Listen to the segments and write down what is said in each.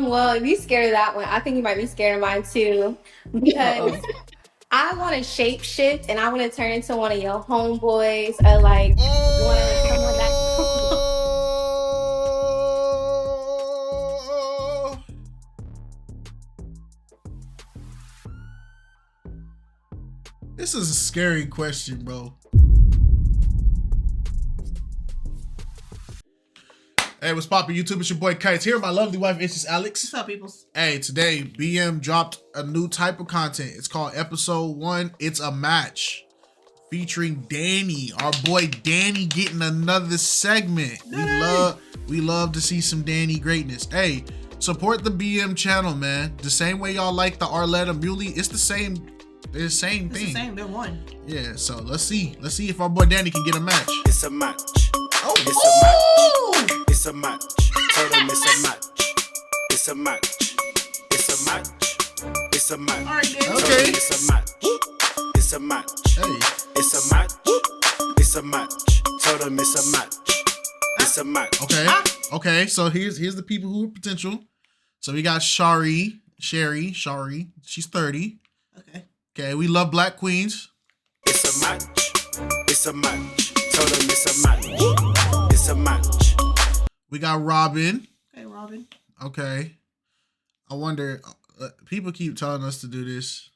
Well, if you scared of that one, I think you might be scared of mine too. Because I want to shape shift and I want to turn into one of your homeboys or like one of someone that. Oh! This is a scary question, bro. Hey, what's poppin' YouTube? It's your boy KiteZz here. My lovely wife, it's Alex. What's up, peoples? Hey, today BM dropped a new type of content. It's called Episode 1. It's a match featuring Danny. Our boy Danny getting another segment. We love to see some Danny greatness. Hey, support the BM channel, man. The same way y'all like the Arlette Amuli. It's the same. They're the same thing. It's the same. They're one. Yeah. So let's see. Let's see if our boy Danny can get a match. It's a match. Oh, It's a match. It's a match. Tell them it's a match. It's a match. It's a match. It's a match. All right, Danny. Tell Okay. them it's a match. It's a match. Hey. It's a match. It's a match. Tell them it's a match. It's a match. Okay. Okay. So here's the people who are potential. So we got Shari. She's 30. Okay. Okay. We love Black Queens. It's a match. It's a match. Tell them it's a match. It's a match. We got Robin. Okay, Robin. Okay. I wonder. People keep telling us to do this.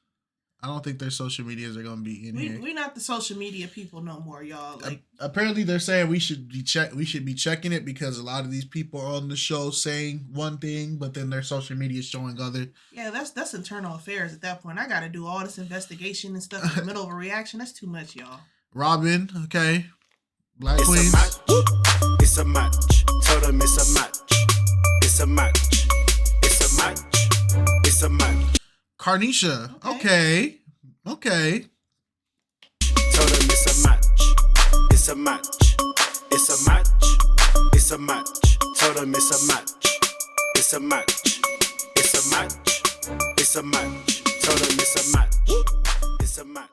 I don't think their social medias are gonna be in here. We're not the social media people no more, y'all. Like, Apparently, they're saying we should be checking it because a lot of these people are on the show saying one thing, but then their social media is showing other. yeah, that's internal affairs at that point. I got to do all this investigation and stuff in the middle of a reaction. That's too much, y'all. Robin. Okay. Black It's Queens. a match. It's a match. Tell them it's a match. It's a match. It's a match. It's a match. Carnisha. Okay. Okay. Tell them it's a match. It's a match. It's a match. It's a match. Tell them it's a match. It's a match. It's a match. It's a match. Tell them it's a match. It's a match.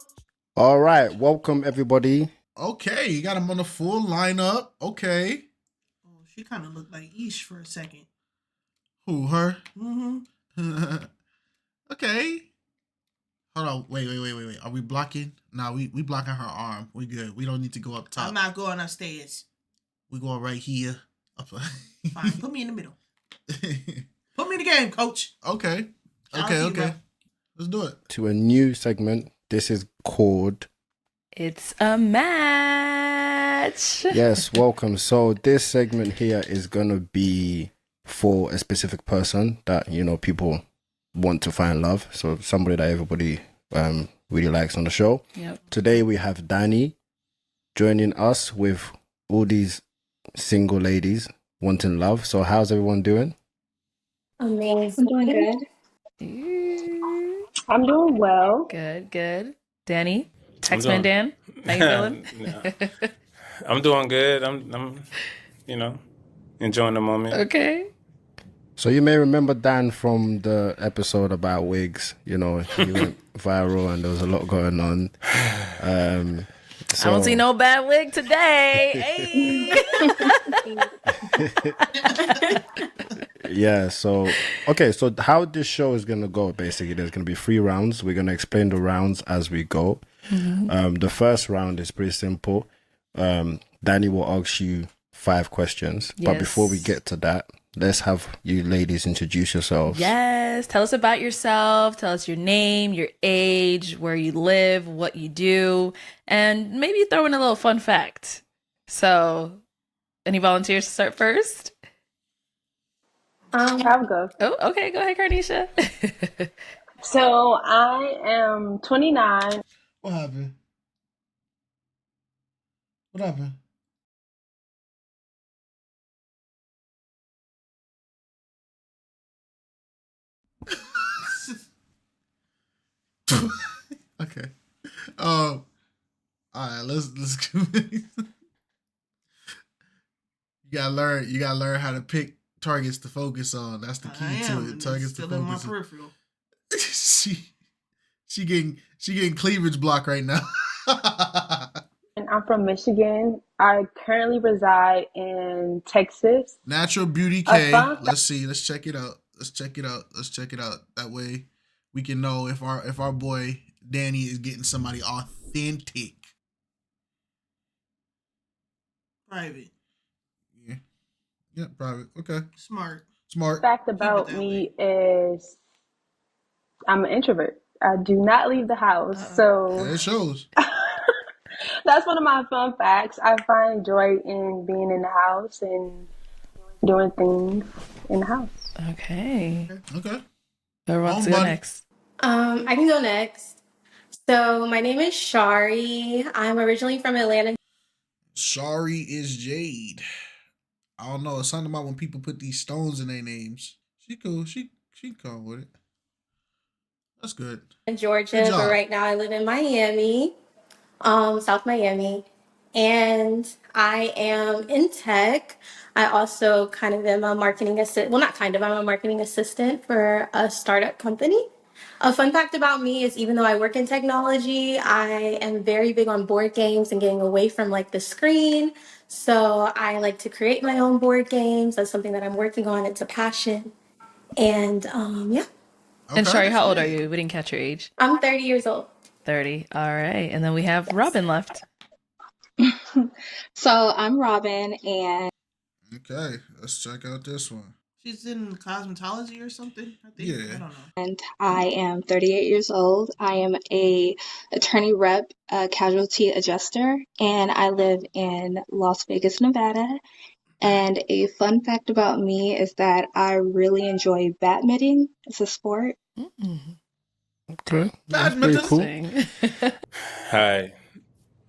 All right, welcome everybody. Okay. You got him on the full lineup. Okay. Oh, she kind of looked like Ish for a second. Who, her? Mm-hmm. Okay. Hold on. Wait. Are we blocking? Nah, we blocking her arm. We good. We don't need to go up top. I'm not going upstairs. We going right here. Fine, put me in the middle. Put me in the game, coach. Okay. Shout out to you, bro. Let's do it. To a new segment. This is called It's a match. Yes, welcome. So this segment here is gonna be for a specific person that people want to find love. So somebody that everybody really likes on the show. Yep. Today we have Danny joining us with all these single ladies wanting love. So how's everyone doing? Amazing. I'm doing good. I'm doing well. Good. Danny, Taxman Dan, how you feeling? I'm doing good. I'm enjoying the moment. Okay. So you may remember Dan from the episode about wigs. He went viral and there was a lot going on. I don't see no bad wig today. Hey. Yeah, so how this show is gonna go, basically there's gonna be 3 rounds. We're gonna explain the rounds as we go. The first round is pretty simple. Danny will ask you 5 questions, but Yes. before we get to that, let's have you ladies introduce yourselves. Yes. Tell us about yourself. Tell us your name, your age, where you live, what you do, and maybe throw in a little fun fact. So, any volunteers to start first? I'll go. Oh, okay. Go ahead, Carnisha. So I am 29. What happened? Okay. All right. Let's. You gotta learn how to pick targets to focus on. That's the key I to am. it. It's Targets to still in my focus on. peripheral. She getting cleavage block right now. And I'm from Michigan. I currently reside in Texas. Natural Beauty K. fun- Let's see. Let's check it out. Let's check it out. Let's check it out. That way we can know if our boy Danny is getting somebody authentic. Private. Yeah. Yeah, private. Okay. Smart. Fact about me is I'm an introvert. I do not leave the house. So Yeah, it shows. that's one of my fun facts. I find joy in being in the house and doing things in the house. Okay. Okay. Who wants to go next? I can go next. So my name is Shari. I'm originally from Atlanta. Shari is Jade. I don't know. It's something about when people put these stones in their names. She cool. She cool with it. That's good. In Georgia, but right now I live in Miami, South Miami, and I am in tech. I also kind of am a marketing assistant. Well, not kind of. I'm a marketing assistant for a startup company. A fun fact about me is even though I work in technology, I am very big on board games and getting away from like the screen. So I like to create my own board games. That's something that I'm working on. It's a passion. And yeah. Okay. And Shari, how old are you? We didn't catch your age. I'm 30 years old. 30. All right. And then we have Robin left. So I'm Robin and okay, let's check out this one. She's in cosmetology or something, I think. Yeah. I don't know. And I am 38 years old. I am a attorney rep, casualty adjuster, and I live in Las Vegas, Nevada. And a fun fact about me is that I really enjoy badminton. It's a sport. Okay, that's pretty cool. Hi,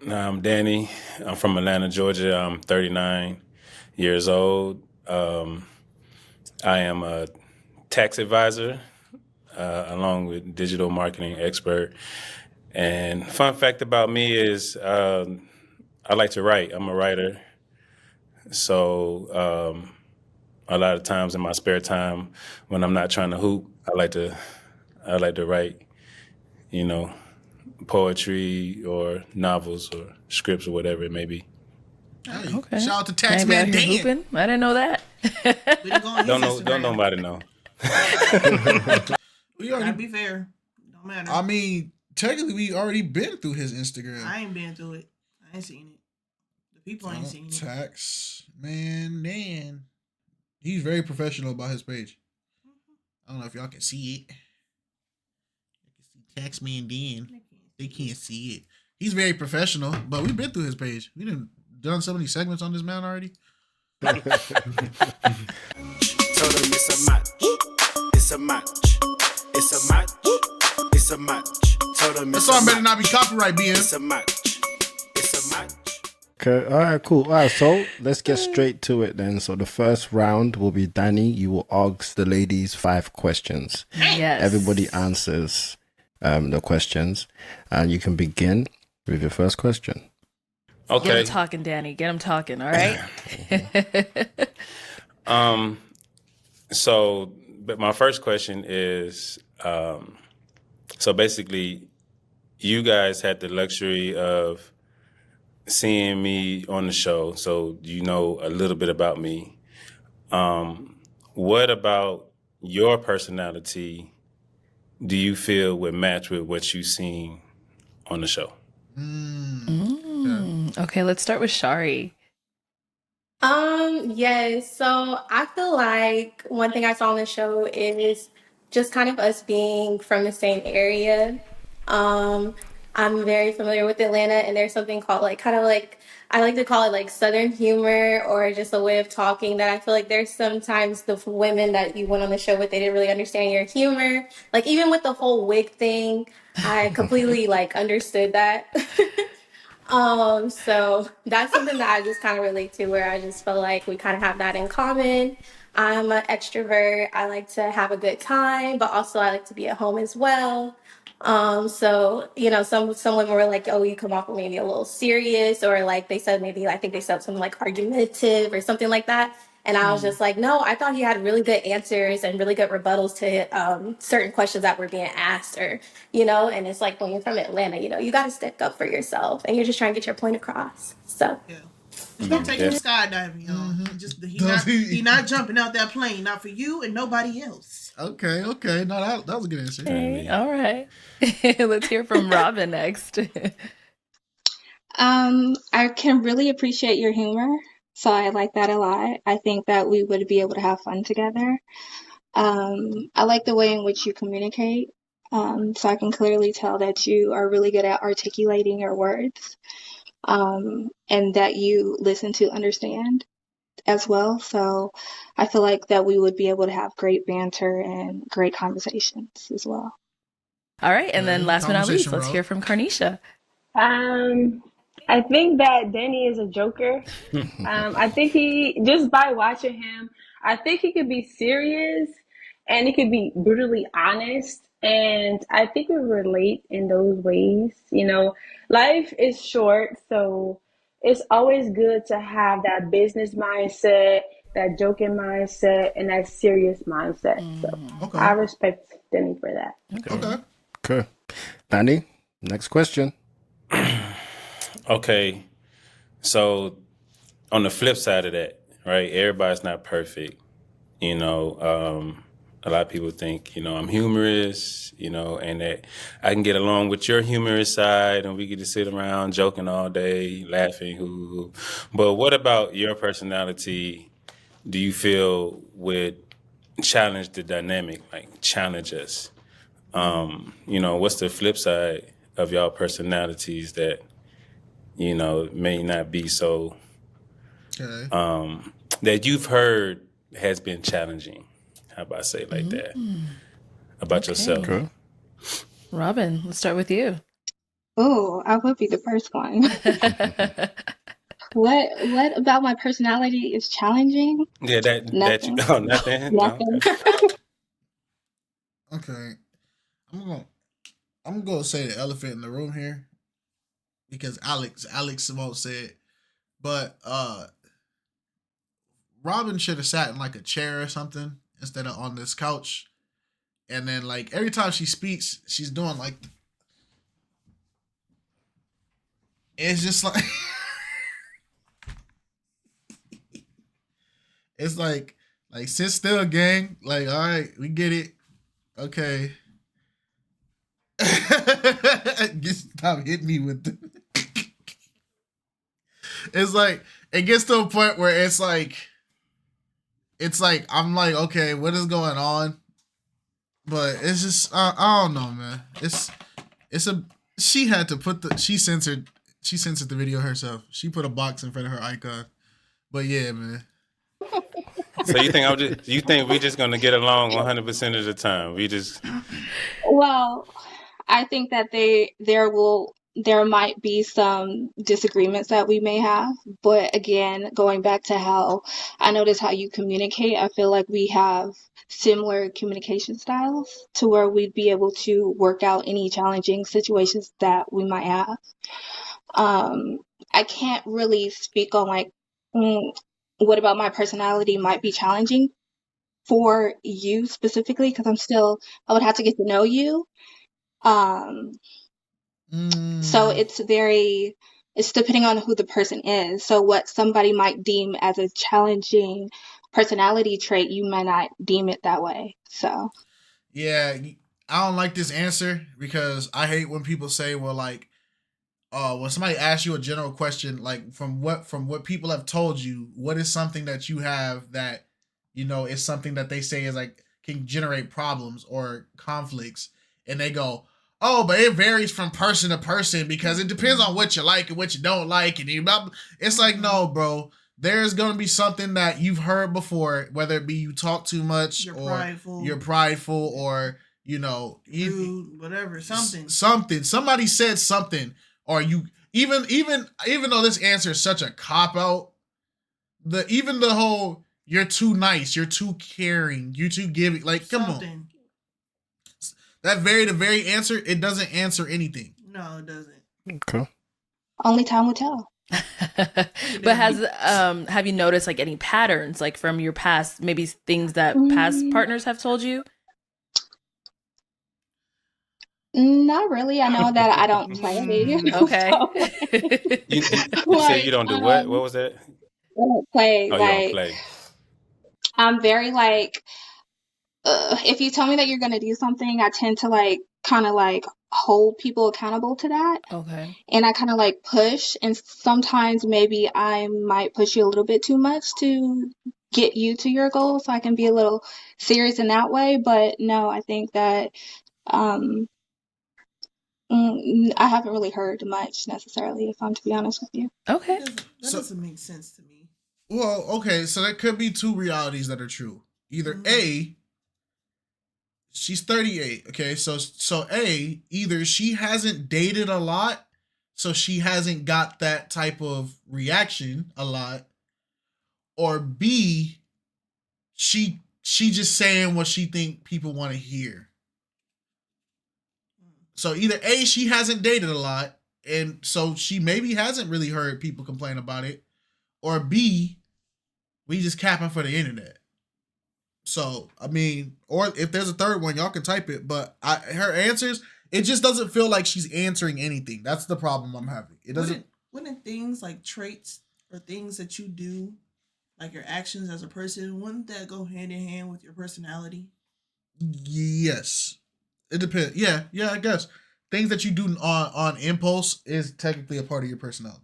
I'm Danny. I'm from Atlanta, Georgia. I'm 39 years old. I am a tax advisor, along with digital marketing expert. And fun fact about me is I like to write. I'm a writer. So a lot of times in my spare time, when I'm not trying to hoop, I like to write, poetry or novels or scripts or whatever it may be. Hey, okay. Shout out to Taxman Dan. I didn't know that. Don't nobody know. We already, gotta be fair. Don't matter. I mean, technically, we already been through his Instagram. I ain't been through it. I ain't seen it. The people ain't seen it. Taxman Dan. He's very professional about his page. I don't know if y'all can see it. You can see Taxman Dan. They can't see it. He's very professional, but we've been through his page. We done so many segments on this man already. Told him it's a match. It's a match. It's a match. It's a match. Told him that song better not be copyright, BM. It's a match. It's a match. Okay, all right, cool. All right, so let's get straight to it then. So the first round will be Danny. You will ask the ladies 5 questions. Yes. Everybody answers the questions, and you can begin with your first question. Okay. Get him talking, Danny. Get him talking. All right. So, but my first question is, so basically, you guys had the luxury of seeing me on the show, so you know a little bit about me. What about your personality do you feel would match with what you've seen on the show? Okay, let's start with Shari. Yes. So I feel like one thing I saw on the show is just kind of us being from the same area. I'm very familiar with Atlanta, and there's something called like kind of like I like to call it like Southern humor or just a way of talking that I feel like there's sometimes the women that you went on the show with, they didn't really understand your humor. Like even with the whole wig thing, I completely like understood that. So that's something that I just kind of relate to where I just feel like we kind of have that in common. I'm an extrovert. I like to have a good time, but also I like to be at home as well. So you know, some women were like, "Oh, you come off maybe a little serious," or like they said maybe I think they said something like argumentative or something like that. And I was just like, no, I thought he had really good answers and really good rebuttals to certain questions that were being asked, or you know. And it's like when you're from Atlanta, you know, you got to stick up for yourself, and you're just trying to get your point across. So, Yeah. Just don't take him Yeah. skydiving, y'all. Mm-hmm. He not jumping out that plane, not for you and nobody else. Okay. No, that was a good answer. Okay, all right. Let's hear from Robin next. I can really appreciate your humor, so I like that a lot. I think that we would be able to have fun together. I like the way in which you communicate. So I can clearly tell that you are really good at articulating your words, and that you listen to understand as well. So I feel like that we would be able to have great banter and great conversations as well. All right, and then last but not least, Conversation, let's bro. hear from Carnisha. I think that Danny is a joker. I think he, just by watching him, I think he could be serious and he could be brutally honest. And I think we relate in those ways. You know, life is short, so it's always good to have that business mindset, that joking mindset, and that serious mindset. So Okay. I respect Danny for that. Okay. Okay. Danny, next question. Okay, so on the flip side of that, right? Everybody's not perfect. You know, a lot of people think, you know, I'm humorous, you know, and that I can get along with your humorous side and we get to sit around joking all day, laughing, hoo. But what about your personality? Do you feel would challenge the dynamic, like challenge us? You know, what's the flip side of y'all personalities that, you know, may not be so, Okay. that you've heard has been challenging? How about I say it like that? About yourself. Okay. Robin, let's start with you. Oh, I would be the first one. What about my personality is challenging? Yeah, that Nothing. you, oh, nothing. No, Nothing. Okay. I'm gonna say the elephant in the room here because Alex won't say it, but Robin should have sat in like a chair or something instead of on this couch. And then like every time she speaks, she's doing like it's just like it's like sit still, gang. Like, all right, we get it. Okay. Stop hitting me with the it's like it gets to a point where it's like I'm like, okay, what is going on? But it's just I don't know, man. It's a she had to put she censored the video herself. She put a box in front of her icon. But yeah, man. So you think we just gonna get along 100% of the time? We just Well, I think that there might be some disagreements that we may have, but again, going back to how I notice how you communicate, I feel like we have similar communication styles to where we'd be able to work out any challenging situations that we might have. I can't really speak on like what about my personality might be challenging for you specifically because I would have to get to know you. So it's depending on who the person is. So what somebody might deem as a challenging personality trait, you might not deem it that way. So yeah, I don't like this answer because I hate when people say, well, like, when somebody asks you a general question, like from what people have told you, what is something that you have that, you know, is something that they say is like can generate problems or conflicts, and they go, oh, but it varies from person to person because it depends on what you like and what you don't like, and it's like, no, bro. There's gonna be something that you've heard before, whether it be you talk too much, you're prideful, or you know, rude, whatever, something. Somebody said something, or you even though this answer is such a cop out, the whole you're too nice, you're too caring, you're too giving, like something. Come on. That the very answer, it doesn't answer anything. No, it doesn't. Okay. Only time will tell. But have you noticed like any patterns like from your past, maybe things that past partners have told you? Not really. I know that I don't play. Okay. So, You said you like, don't do what? What was that? I don't play. Oh, you don't Like, play. I'm very like, if you tell me that you're gonna do something, I tend to like kind of like hold people accountable to that. Okay. And I kind of like push, and sometimes maybe I might push you a little bit too much to get you to your goal, so I can be a little serious in that way. But no, I think that um, I haven't really heard much necessarily, if I'm to be honest with you. Okay. That doesn't make sense to me. Well, okay, so there could be two realities that are true. Either A, she's 38, okay? So A, either she hasn't dated a lot, so she hasn't got that type of reaction a lot, or B, she just saying what she think people want to hear. So either A, she hasn't dated a lot, and so she maybe hasn't really heard people complain about it, or B, we just capping for the internet. So, I mean, or if there's a third one, y'all can type it, but her answers, it just doesn't feel like she's answering anything. That's the problem I'm having. It doesn't. Wouldn't things like traits or things that you do, like your actions as a person, wouldn't that go hand in hand with your personality? Yes. It depends. Yeah, I guess. Things that you do on impulse is technically a part of your personality.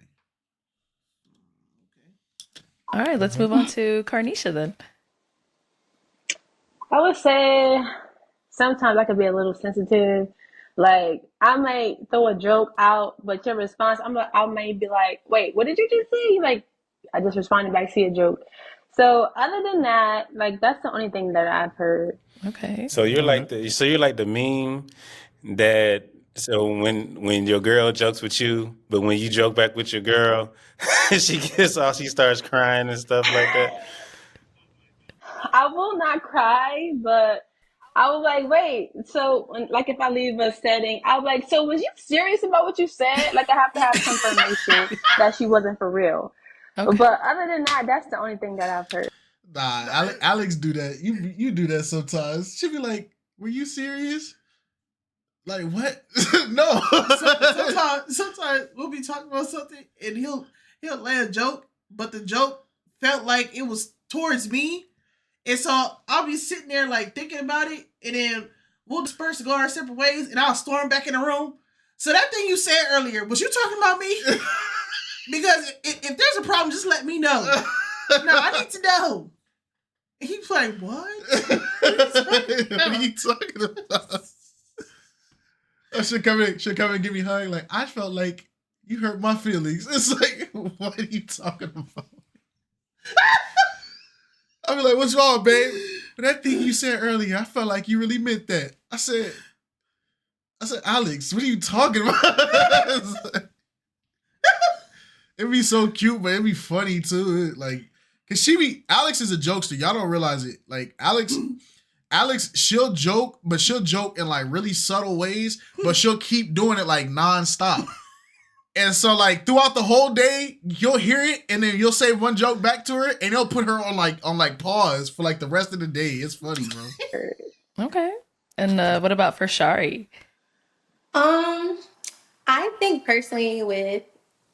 All right, let's move on to Carnisha then. I would say sometimes I could be a little sensitive. Like I might throw a joke out, but your response, I might be like, "Wait, what did you just say?" Like I just responded back to a joke. So other than that, like that's the only thing that I've heard. Okay. So you're like the meme that when your girl jokes with you, but when you joke back with your girl, she starts crying and stuff like that. I will not cry, but I was like, wait. So, like, if I leave a setting, I was like, so was you serious about what you said? Like, I have to have confirmation that she wasn't for real. Okay. But other than that, that's the only thing that I've heard. Nah, Alex do that. You do that sometimes. She'll be like, "Were you serious?" Like what? No. Sometimes we'll be talking about something and he'll lay a joke, but the joke felt like it was towards me. And so I'll be sitting there like thinking about it, and then we'll disperse to go our separate ways, and I'll storm back in the room. So that thing you said earlier, was you talking about me? Because if there's a problem, just let me know. No, I need to know. And he's like, what? What are you talking about? She'll come in and give me a hug. Like, I felt like you hurt my feelings. It's like, what are you talking about? I'll be like, what's wrong, babe? But that thing you said earlier, I felt like you really meant that. I said, Alex, what are you talking about? It'd be so cute, but it'd be funny too. Like, cause Alex is a jokester. Y'all don't realize it. Like, Alex, she'll joke, but she'll joke in like really subtle ways, but she'll keep doing it like nonstop. And so like throughout the whole day, you'll hear it, and then you'll say one joke back to her, and it'll put her on like pause for like the rest of the day. It's funny, bro. Okay. And what about for Shari? I think personally with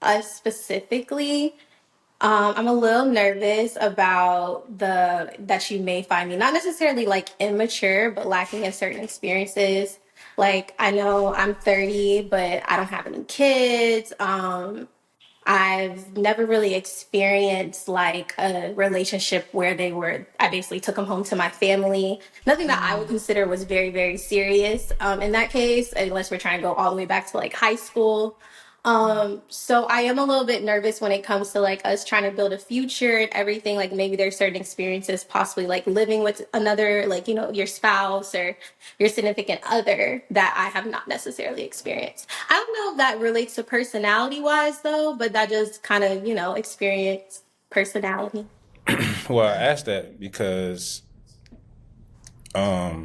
us specifically, I'm a little nervous about that you may find me not necessarily like immature, but lacking in certain experiences. Like I know I'm 30, but I don't have any kids. I've never really experienced like a relationship where I basically took them home to my family. Nothing that I would consider was very, very serious in that case, unless we're trying to go all the way back to like high school. So I am a little bit nervous when it comes to like us trying to build a future and everything. Like maybe there's certain experiences, possibly like living with another, like, you know, your spouse or your significant other that I have not necessarily experienced. I don't know if that relates to personality wise though, but that just kind of, you know, experience personality. Well, I asked that because I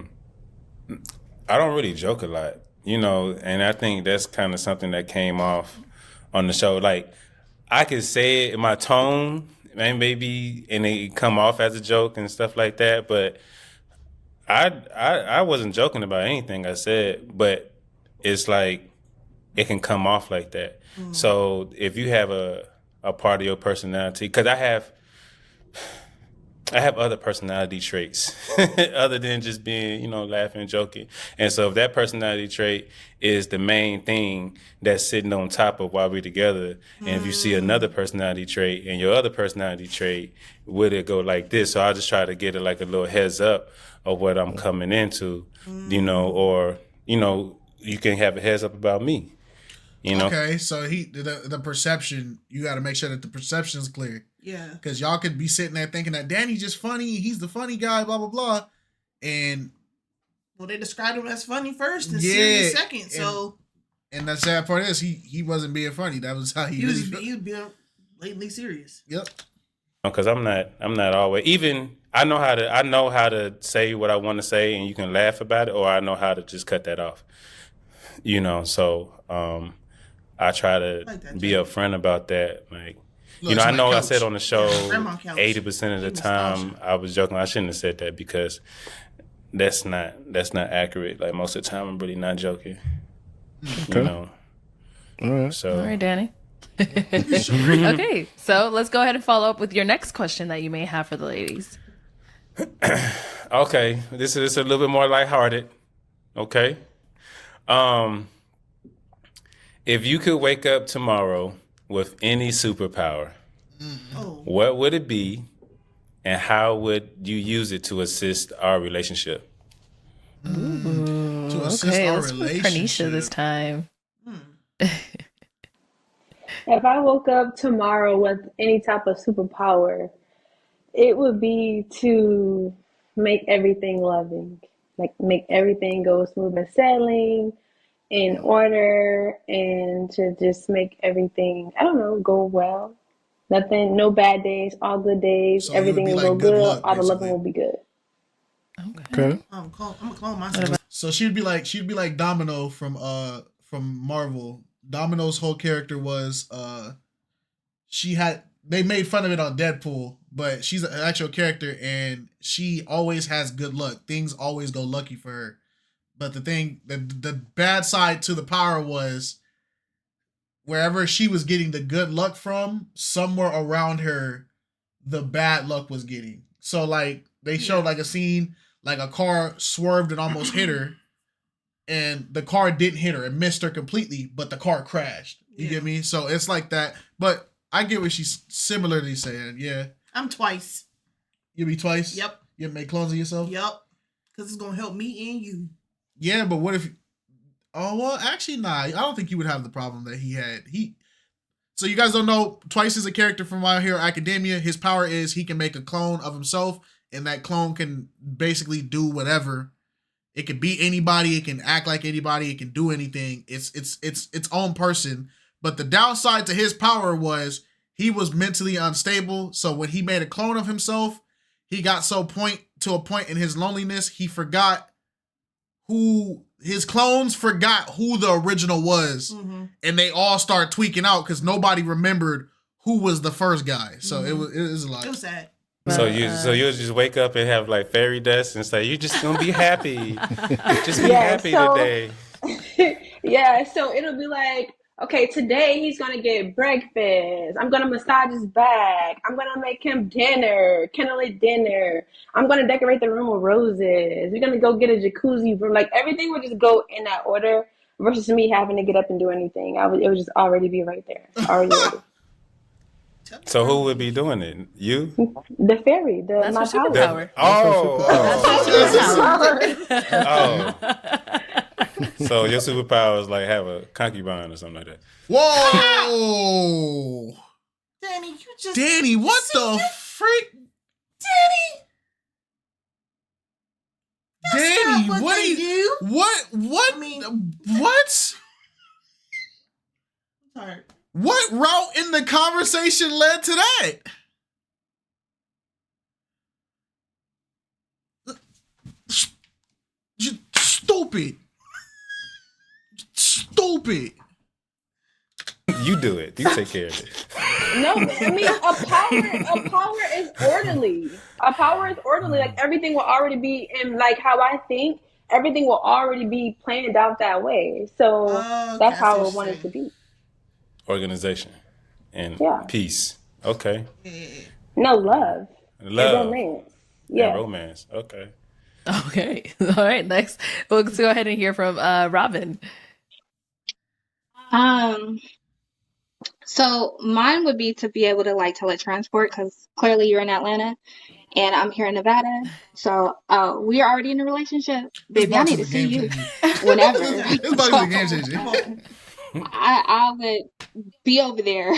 don't really joke a lot, you know, and I think that's kind of something that came off on the show. Like, I could say it in my tone, and maybe, and it come off as a joke and stuff like that, but I wasn't joking about anything I said, but it's like it can come off like that. So if you have a part of your personality, because I have other personality traits other than just being, laughing and joking. And so if that personality trait is the main thing that's sitting on top of why we're together, and if you see another personality trait and your other personality trait, would it go like this? So I just try to get it like a little heads up of what I'm coming into, or, you can have a heads up about me. Okay, so the perception, you got to make sure that the perception is clear. Yeah. Because y'all could be sitting there thinking that Danny's just funny, he's the funny guy, blah, blah, blah. And... well, they described him as funny first and serious second, so... And the sad part is, he wasn't being funny. That was how he was being blatantly serious. Yep. Because I'm not always... even, I know how to say what I want to say, and you can laugh about it, or I know how to just cut that off. So... I try to be upfront about that. Like, I know I said on the show 80% of the time I was joking. I shouldn't have said that because that's not accurate. Like most of the time I'm really not joking. Okay. All right. So all right, Danny. Okay, so let's go ahead and follow up with your next question that you may have for the ladies. Okay, this is a little bit more lighthearted. Okay. If you could wake up tomorrow with any superpower, what would it be, and how would you use it to assist our relationship? To assist Okay, our let's put Pranisha this time. If I woke up tomorrow with any type of superpower, it would be to make everything loving, like make everything go smooth and sailing, in order, and to just make everything, I don't know, go well. Nothing, no bad days, all good days. So everything will like go good good. luck, All the loving basically. will be good. Okay. I'm gonna clone myself. So she'd be like Domino from Marvel. Domino's whole character was they made fun of it on Deadpool, but she's an actual character and she always has good luck. Things always go lucky for her. But the bad side to the power was wherever she was getting the good luck from, somewhere around her, the bad luck was getting. So like they showed like a scene, like a car swerved and almost hit her, and the car didn't hit her. It missed her completely, but the car crashed. You get me? So it's like that. But I get what she's similarly saying. Yeah. I'm twice. You'll be twice? Yep. You make clones of yourself? Yep. Because it's going to help me and you. Yeah, but what if... oh, well, actually, nah. I don't think you would have the problem that he had. So you guys don't know, Twice is a character from My Hero Academia. His power is he can make a clone of himself, and that clone can basically do whatever. It can be anybody. It can act like anybody. It can do anything. It's its own person. But the downside to his power was he was mentally unstable. So when he made a clone of himself, he got to a point in his loneliness, he forgot his clones forgot who the original was, and they all start tweaking out because nobody remembered who was the first guy. So it was a lot. It was sad. So you'll just wake up and have like fairy dust and say you're just gonna be happy, just be happy today. Yeah, so it'll be like, okay, today he's gonna get breakfast. I'm gonna massage his back. I'm gonna make him dinner, candlelit dinner. I'm gonna decorate the room with roses. We're gonna go get a jacuzzi room. Like everything would just go in that order versus me having to get up and do anything. It would just already be right there, already ready. So who would be doing it? You? The fairy, That's my your power. So your superpower is like have a concubine or something like that. Whoa! Danny, what the freak? Danny, not what they do. What? I mean, what? I'm sorry. What route in the conversation led to that? Stupid. You do it. You take care of it. No, I mean a power is orderly. A power is orderly. Like everything will already be in like how I think. everything will already be planned out that way. So Oh, okay, that's I see how I what would you're want it to saying. be. Organization and Yeah. peace. Okay. Yeah. No, love and Love romance. and Yeah. romance. Okay. Okay. All right. Next, let's go ahead and hear from Robin. So mine would be to be able to like teletransport because clearly you're in Atlanta and I'm here in Nevada. So we're already in a relationship. This Baby, I box need is to a see game you changer. whenever. This box is a game changer. Come on. I would be over there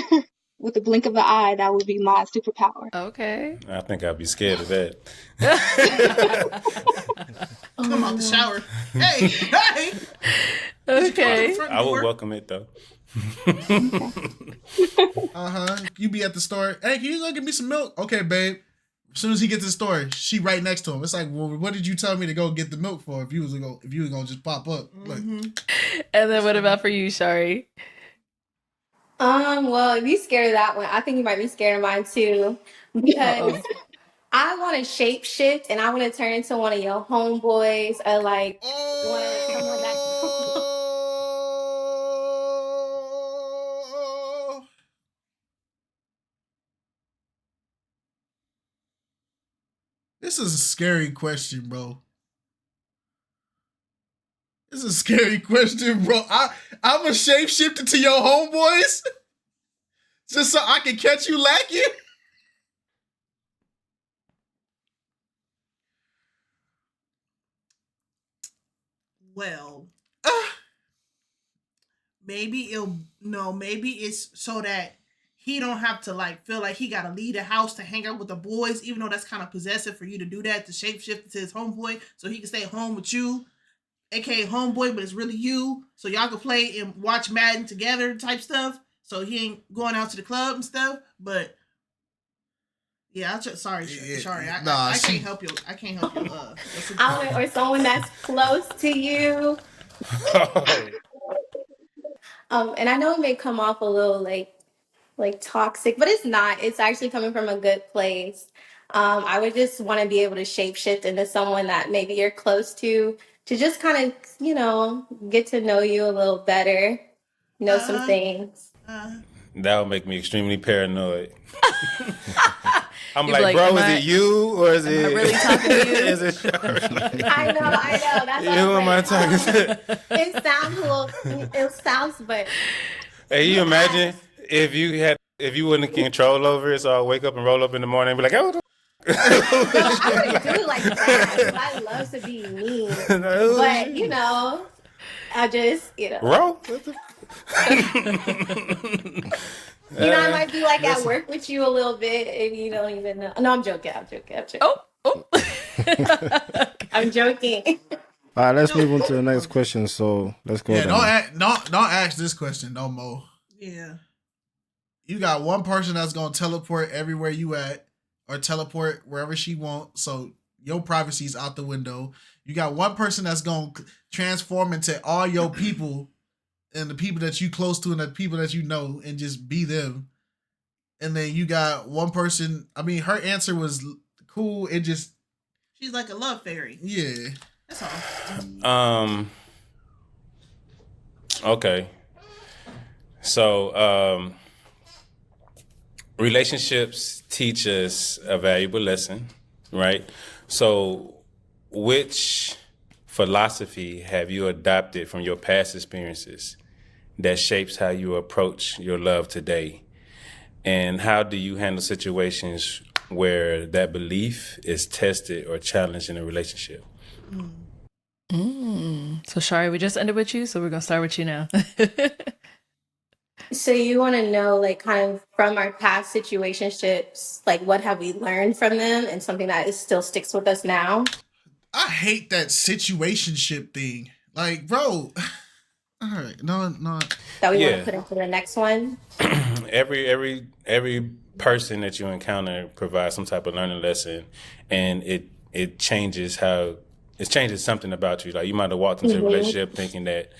with the blink of an eye. That would be my superpower. Okay. I think I'd be scared of that. Come out the shower. Hey, hey. Okay. I would welcome it though. You be at the store. Hey, can you go get me some milk? Okay, babe. As soon as he gets to the store, she right next to him. It's like, well, what did you tell me to go get the milk for? If you was gonna just pop up, like, And then what about for you, Shari? Well, if you scared of that one, I think you might be scared of mine too. Because Uh-oh. I want to shape shift and I want to turn into one of your homeboys or like one of someone that this is a scary question, bro. This is a scary question, bro. I'm a shapeshifter to your homeboys just so I can catch you lacking. Well, maybe it's so that he don't have to like feel like he gotta leave the house to hang out with the boys, even though that's kind of possessive for you to do that, to shapeshift to his homeboy so he can stay home with you, aka homeboy, but it's really you, so y'all can play and watch Madden together type stuff, so he ain't going out to the club and stuff. But yeah, sorry. I can't help you. I can't help you. or someone that's close to you. And I know it may come off a little like toxic, but it's not. It's actually coming from a good place. I would just want to be able to shapeshift into someone that maybe you're close to just kind of, get to know you a little better, know some things. That would make me extremely paranoid. I'm You'd like, be like, bro, am is I- it you or is Am it? I really talking to you? Is it Shari? I know. That's Who am I talking to? It sounds a little, it sounds, but Hey, you imagine if you wouldn't control over it, so I wake up and roll up in the morning and be like, oh. no, I wouldn't do it like that. 'Cause I love to be mean, but I just, Roll? I might be like at work with you a little bit and you don't even know. No, I'm joking. Oh. I'm joking. All right, let's move on to the next question. So let's go. Yeah, then. don't ask this question no more. Yeah. You got one person that's gonna teleport everywhere you at, or teleport wherever she wants. So your privacy's out the window. You got one person that's gonna transform into all your people and the people that you close to and the people that you know and just be them. And then you got one person. I mean, her answer was cool. It just She's like a love fairy. yeah. That's all. Okay. So, relationships teach us a valuable lesson, right? So, which philosophy have you adopted from your past experiences that shapes how you approach your love today? And how do you handle situations where that belief is tested or challenged in a relationship? So Shari, we just ended with you, so we're gonna start with you now. So you want to know, like, kind of from our past situationships, like, what have we learned from them and something that still sticks with us now? I hate that situationship thing. Like, bro. All right, no. That we want Yeah. to put into the next one? Every person that you encounter provides some type of learning lesson, and it changes something about you. Like, you might have walked into a relationship thinking that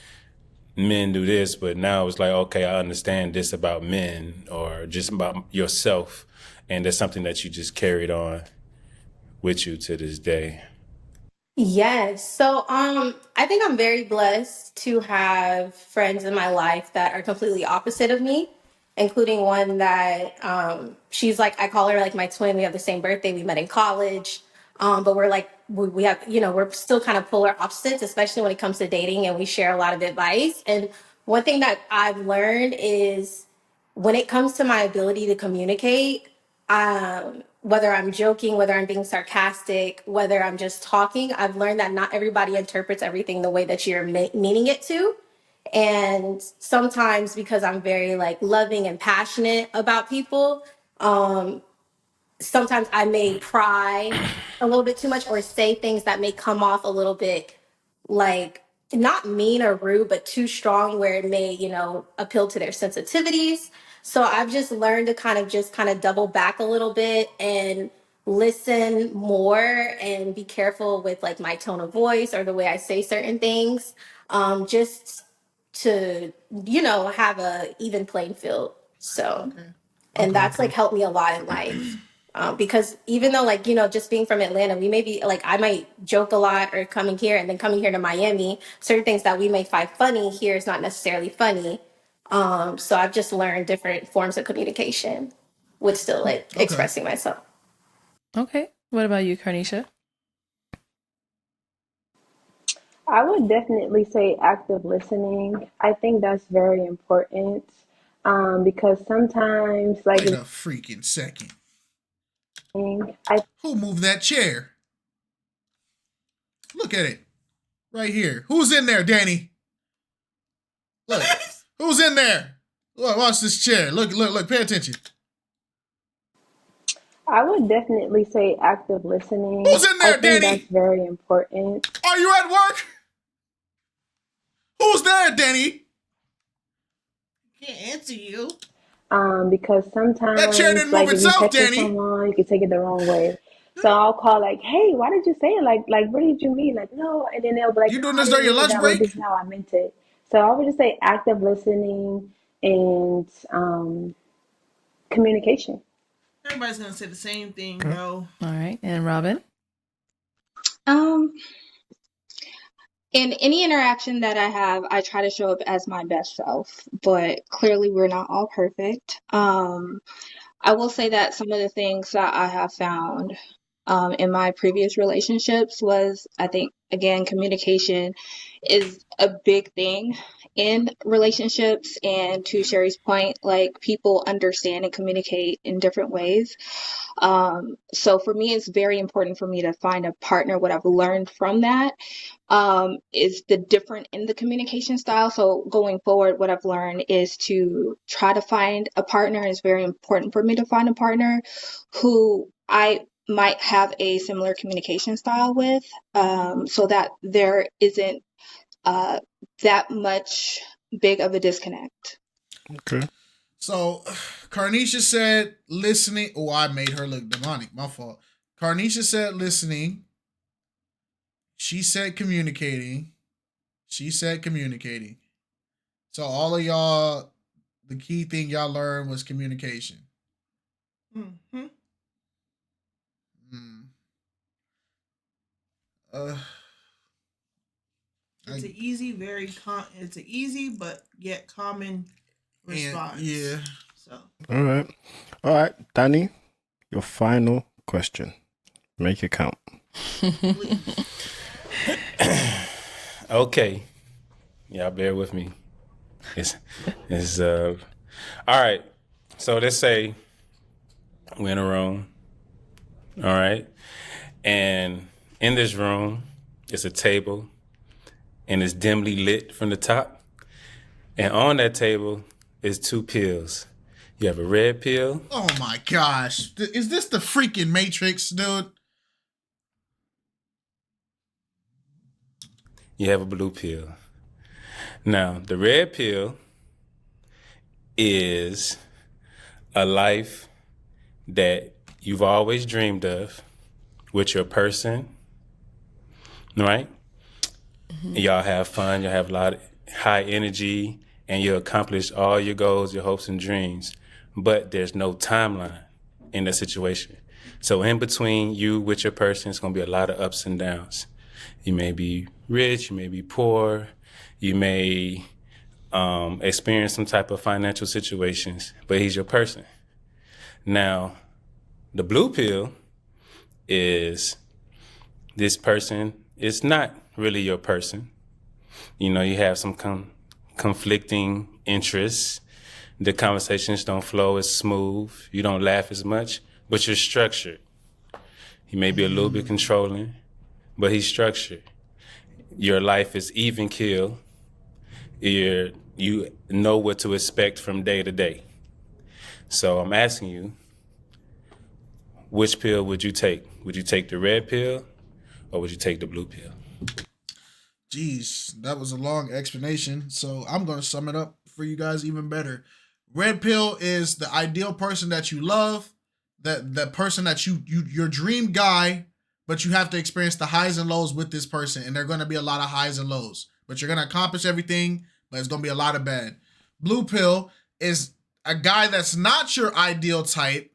men do this, but now it's like, okay, I understand this about men or just about yourself, and that's something that you just carried on with you to this day. Yes. So, I think I'm very blessed to have friends in my life that are completely opposite of me, including one that, she's like, I call her like my twin. We have the same birthday. We met in college. But we're like, we have, we're still kind of polar opposites, especially when it comes to dating, and we share a lot of advice. And one thing that I've learned is when it comes to my ability to communicate, whether I'm joking, whether I'm being sarcastic, whether I'm just talking, I've learned that not everybody interprets everything the way that you're meaning it to. And sometimes because I'm very like loving and passionate about people, sometimes I may pry a little bit too much or say things that may come off a little bit like not mean or rude, but too strong where it may, appeal to their sensitivities. So I've just learned to kind of double back a little bit and listen more and be careful with like my tone of voice or the way I say certain things. Just to, have a even playing field. So, Okay. and Okay, that's okay. like helped me a lot in life. Because even though like just being from Atlanta, we may be like I might joke a lot or coming here and then coming here to Miami, certain things that we may find funny here is not necessarily funny. So I've just learned different forms of communication with still like Okay. expressing myself. Okay. What about you, Carnisha? I would definitely say active listening. I think that's very important because sometimes, like, Wait a freaking second. I Who moved that chair? Look at it. Right here. Who's in there, Danny? Look. Who's in there? Look, watch this chair. Look, pay attention. I would definitely say active listening. Who's in I there, think that's Danny? very important. Are you at work? Who's there, Danny? Can't answer you. Because That chair sometimes, didn't like, move if you itself, pester Danny. someone, you can take it the wrong way. So I'll call like, "Hey, why did you say it? Like, what did you mean? Like, no." And then they'll be like, You "No, doing I this didn't during your mean it lunch that way. break? This is how I meant it." So I would just say active listening and communication. Everybody's gonna say the same thing, bro. All right. And Robin? Um, in any interaction that I have, I try to show up as my best self, but clearly we're not all perfect. I will say that some of the things that I have found in my previous relationships was, I think, again, communication is a big thing in relationships. And to Sherry's point, like people understand and communicate in different ways. So for me, it's very important for me to find a partner. What I've learned from that is the different in the communication style. So going forward, what I've learned is to try to find a partner. It's very important for me to find a partner who I might have a similar communication style with, so that there isn't that much big of a disconnect. Okay. So, Carnisha said listening. Oh, I made her look demonic. My fault. Carnisha said listening. She said communicating. She said communicating. So all of y'all, the key thing y'all learned was communication. Mm-hmm. Hmm. It's an easy, it's an easy but yet common response. Yeah. So All right, Danny, your final question. Make it count. please. Okay. Y'all bear with me. It's all right. So let's say we're in a room. All right. And in this room is a table and it's dimly lit from the top. And on that table is two pills. You have a red pill. Oh my gosh. Is this the freaking Matrix, dude? You have a blue pill. Now, the red pill is a life that you've always dreamed of with your person, right? Mm-hmm. Y'all have fun, y'all have a lot of high energy, and you accomplish all your goals, your hopes and dreams. But there's no timeline in the situation. So in between you with your person, it's gonna be a lot of ups and downs. You may be rich, you may be poor, you may experience some type of financial situations, but he's your person. Now, the blue pill is this person is not really your person. You know, you have some conflicting interests. The conversations don't flow as smooth. You don't laugh as much, but you're structured. He may be a little bit controlling, but he's structured. Your life is even keel. You know what to expect from day to day. So I'm asking you, which pill would you take? Would you take the red pill or would you take the blue pill? Jeez, that was a long explanation. So I'm going to sum it up for you guys even better. Red pill is the ideal person that you love, that person that your dream guy, but you have to experience the highs and lows with this person. And there are going to be a lot of highs and lows, but you're going to accomplish everything, but it's going to be a lot of bad. Blue pill is a guy that's not your ideal type,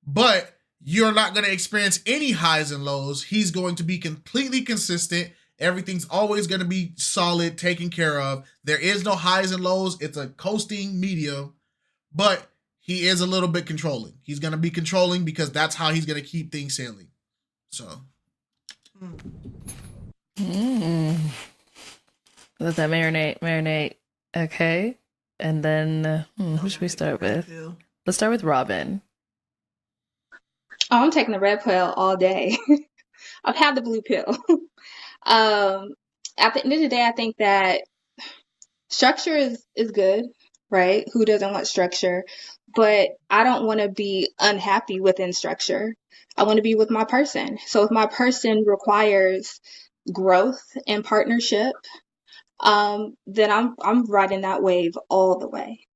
but you're not going to experience any highs and lows. He's going to be completely consistent. Everything's always going to be solid, taken care of. There is no highs and lows. It's a coasting medium, but he is a little bit controlling. He's going to be controlling because that's how he's going to keep things sailing. So. Let that marinate. Okay. And then who should we start with? Let's start with Robin. Oh, I'm taking the red pill all day. I've had the blue pill. At the end of the day, I think that structure is good, right? Who doesn't want structure? But I don't want to be unhappy within structure. I want to be with my person. So if my person requires growth and partnership, then I'm riding that wave all the way.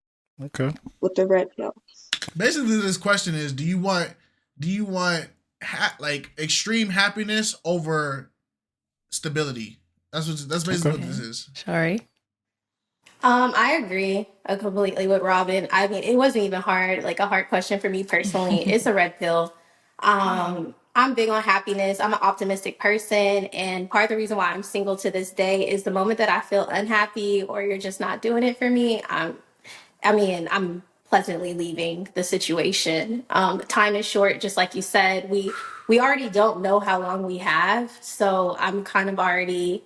Okay. With the red pill. Basically, this question is: Do you want like extreme happiness over stability? That's basically what this is. Sorry. I agree completely with Robin. I mean, it wasn't even a hard question for me personally. It's a red pill. I'm big on happiness. I'm an optimistic person. And part of the reason why I'm single to this day is the moment that I feel unhappy or you're just not doing it for me, I'm pleasantly leaving the situation. Time is short, just like you said. We already don't know how long we have. So I'm kind of already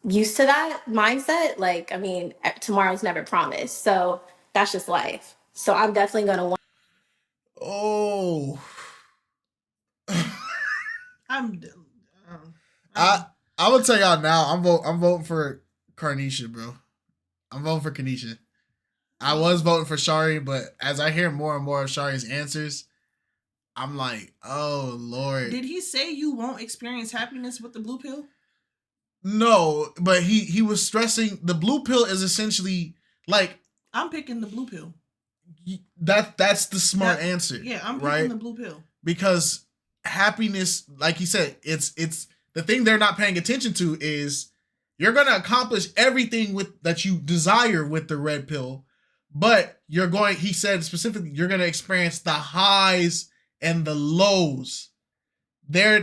used to that mindset. Like, I mean, tomorrow's never promised. So that's just life. So I'm definitely going to want. Oh. I'm gonna tell y'all now. I'm voting for Carnisha, bro. I'm voting for Kanisha. I was voting for Shari, but as I hear more and more of Shari's answers, I'm like, oh Lord. Did he say you won't experience happiness with the blue pill? No, but he was stressing the blue pill is essentially like I'm picking the blue pill. That's the smart answer. Yeah, I'm picking the blue pill. Because happiness, like he said, it's the thing they're not paying attention to is you're gonna accomplish everything that you desire with the red pill, but he said specifically, you're gonna experience the highs and the lows. They're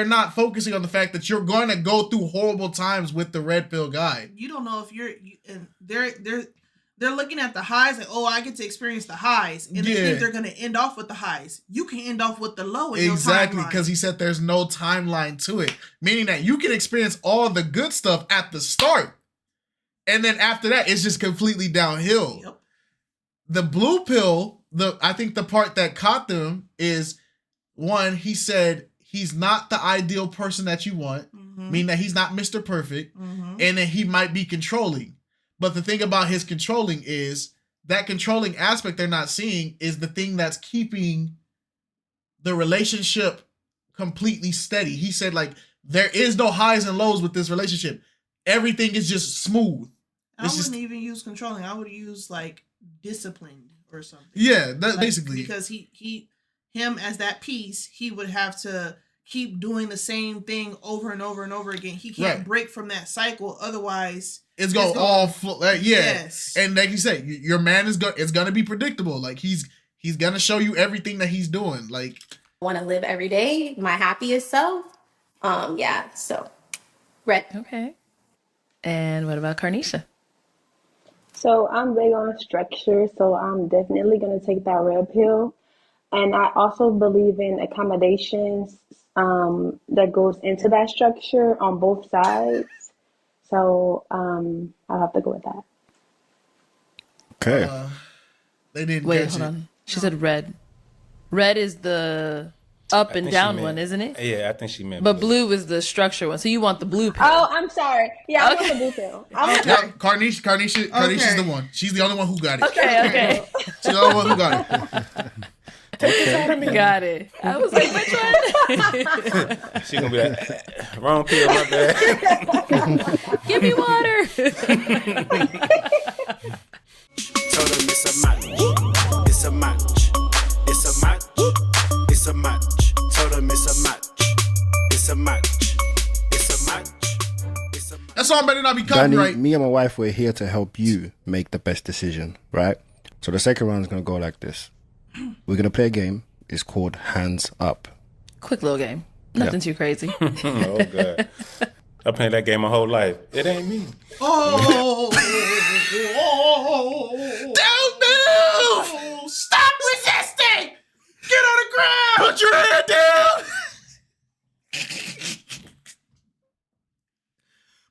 not focusing on the fact that you're going to go through horrible times with the red pill guy. You don't know if they're looking at the highs and I get to experience the highs, and they think they're going to end off with the highs. You can end off with the low in exactly your timeline. Because he said there's no timeline to it, meaning that you can experience all the good stuff at the start, and then after that it's just completely downhill. Yep. The blue pill, I think the part that caught them is, one, he said he's not the ideal person that you want, meaning that he's not Mr. Perfect, and that he might be controlling. But the thing about his controlling is that controlling aspect they're not seeing is the thing that's keeping the relationship completely steady. He said, like, there is no highs and lows with this relationship. Everything is just smooth. I wouldn't even use controlling. I would use like disciplined or something. Yeah, that basically. Because him as that piece, he would have to keep doing the same thing over and over and over again. He can't break from that cycle, otherwise it's going all yes. And like you said, your man it's gonna be predictable. Like he's gonna show you everything that he's doing. Like, Want to live every day my happiest self. So Red. Okay. And what about Carnisha? So I'm big on structure, so I'm definitely gonna take that red pill. And I also believe in accommodations that goes into that structure on both sides. So I'll have to go with that. Okay. They didn't Wait, catch hold it. on. She said red. Red is the up I and think she down meant- one, isn't it? Yeah, I think she meant But blue is the structure one. So you want the blue pill. Oh, I'm sorry. Yeah, I want Okay. the blue pill. I want Yeah, Carnisha's Okay. the one. She's the only one who got it. Okay. She's the only one who got it. Got it. I was like, which one? She gonna be like, wrong pill, my bad. Give me water. Told them it's a match. It's a match. It's a match. It's a match. Told them it's a match. It's a match. It's a match. It's a match. That song better not be Danny, copyright. me and my wife were here to help you make the best decision, right? So the second round is going to go like this. We're going to play a game. It's called Hands Up. Quick little game. Nothing too crazy. Oh god, I played that game my whole life. It ain't me. Oh, Don't move! Stop resisting! Get on the ground! Put your head down!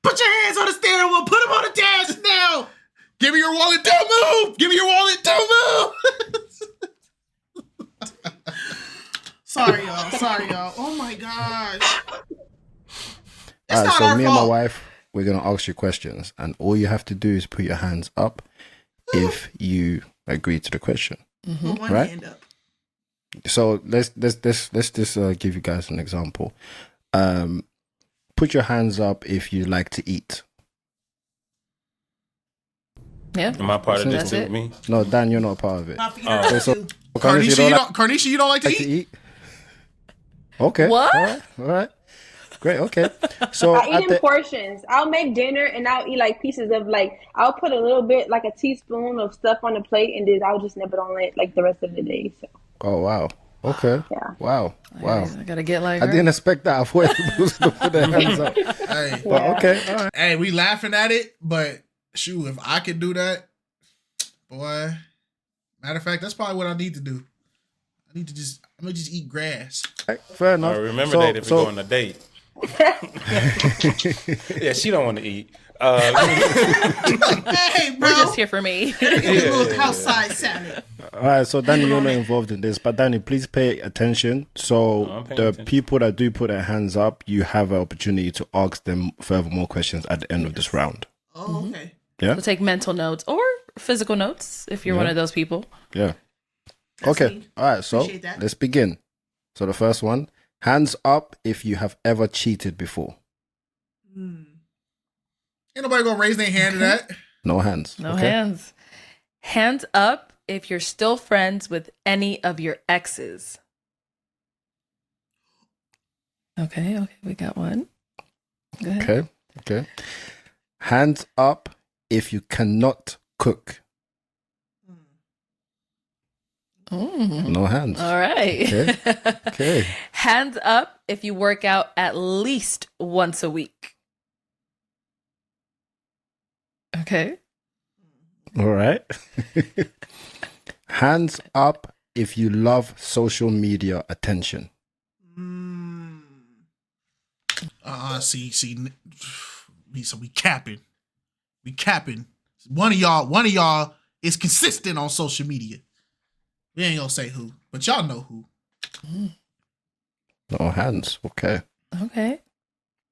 Put your hands on the steering wheel. Put them on the dash now. Give me your wallet. Don't move. Give me your wallet. Don't move. sorry, y'all. Sorry, y'all. Oh my gosh. It's All right, not so our me and my fault. wife, we're going to ask you questions. And all you have to do is put your hands up if you agree to the question. Put one Right? hand up. So let's just give you guys an example. Put your hands up if you like to eat. Yeah. Am I part of this That's too? it. Me? No, Dan, you're not a part of it. My feet are Okay, up so too. Carnisha, you don't like to like to eat? eat? Okay. What? All right. Great. Okay. So I eat at in the, portions. I'll make dinner and I'll eat like pieces of like I'll put a little bit like a teaspoon of stuff on the plate and then I'll just nib it on it like the rest of the day. So oh wow. Okay. Yeah. Wow. Wow. I gotta get like I her. didn't expect that. I thought everybody was gonna put their hands up. Hey, But okay. All right. hey, we laughing at it, but shoot, if I could do that, boy. Matter of fact, that's probably what I need to do. I'm gonna just eat grass. Fair enough. Remember that if we go on a date. Yeah, she don't want to eat. Hey, bro. We're just here for me. A little outside salad. All right, so Danny, you're not involved in this, but Danny, please pay attention. So I'm paying the attention. people that do put their hands up, you have an opportunity to ask them further more questions at the end of this round. Oh, okay. Yeah, So take mental notes or physical notes if you're one of those people. yeah. That's Okay, me. all right. So Appreciate that. let's begin. So the first one: hands up if you have ever cheated before. Hmm. Ain't nobody gonna raise their hand to that. No hands. No okay? hands. Hands up if you're still friends with any of your exes. Okay, we got one. Go ahead. Okay. Okay. Hands up if you cannot cook. Mm. No hands. All right. Okay. Okay. Hands up if you work out at least once a week. Okay. All right. Hands up if you love social media attention. See, we capping. We capping. One of y'all is consistent on social media. We ain't gonna say who, but y'all know who. No hands. Okay. Okay.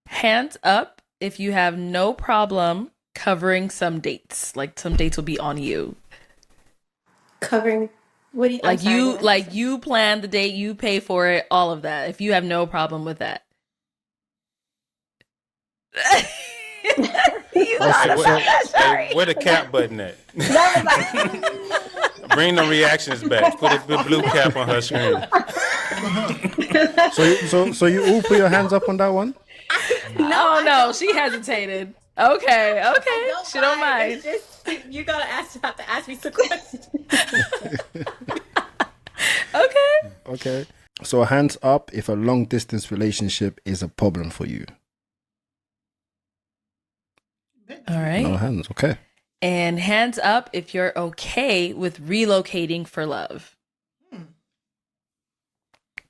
Hands up if you have no problem covering some dates. Like some dates will be on you. Covering. What do you? I'm Like sorry, you what? like you plan the date, you pay for it, all of that. If you have no problem with that. You thought Hey, about that, sorry. where the cap button at? That was like Bring the reactions back. Put a blue cap on her screen. So you all put your hands up on that one? No, she hesitated. Okay. She don't mind. It's just, you gotta have to ask me some questions. Okay. Okay. So hands up if a long distance relationship is a problem for you. right. No hands. Okay. And hands up if you're okay with relocating for love.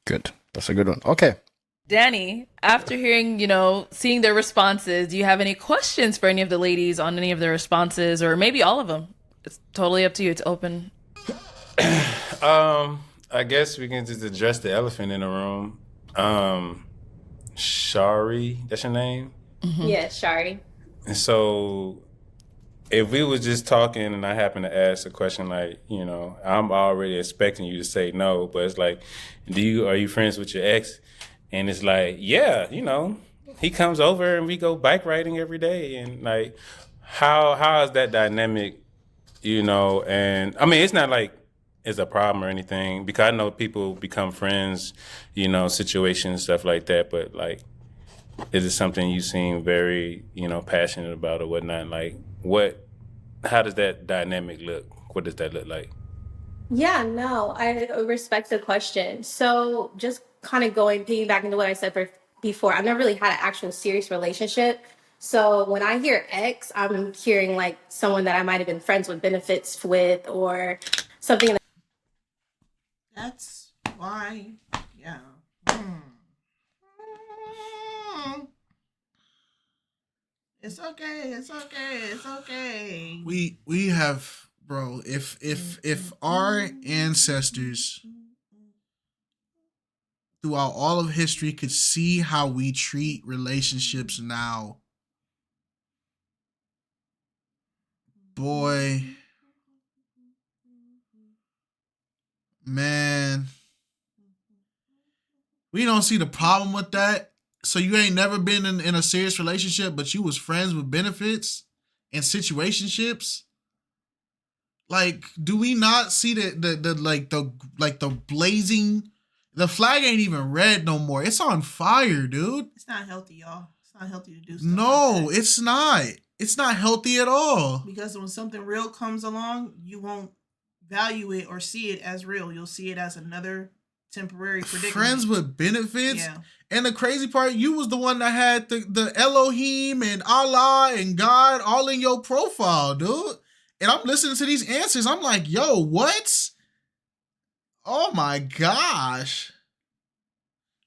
Good. That's a good one. Okay. Danny, after hearing, seeing their responses, do you have any questions for any of the ladies on any of their responses, or maybe all of them? It's totally up to you. It's open. I guess we can just address the elephant in the room. Shari, that's your name? Mm-hmm. Yeah, Shari. And so if we was just talking and I happen to ask a question like, I'm already expecting you to say no, but it's like, are you friends with your ex? And it's like, yeah, he comes over and we go bike riding every day. And like, how is that dynamic, and I mean, it's not like it's a problem or anything, because I know people become friends, situations, stuff like that. But like, is it something you seem very, passionate about or whatnot? Like, how does that dynamic look? What does that look like? Yeah, no, I respect the question. So just kind of piggybacking to what I said before, I've never really had an actual serious relationship. So when I hear ex, I'm hearing like someone that I might have been friends with benefits with, or something. That's why, yeah. It's okay. It's okay. It's okay. We have, bro. If our ancestors throughout all of history could see how we treat relationships now, boy, man, we don't see the problem with that. So you ain't never been in a serious relationship, but you was friends with benefits and situationships. Like, do we not see the blazing? The flag ain't even red no more. It's on fire, dude. It's not healthy, y'all. It's not healthy to do stuff. No, like that. It's not. It's not healthy at all. Because when something real comes along, you won't value it or see it as real. You'll see it as another temporary predicament. Friends with benefits. Yeah. And the crazy part, you was the one that had the Elohim and Allah and God all in your profile, dude. And I'm listening to these answers. I'm like, yo, what? Oh my gosh.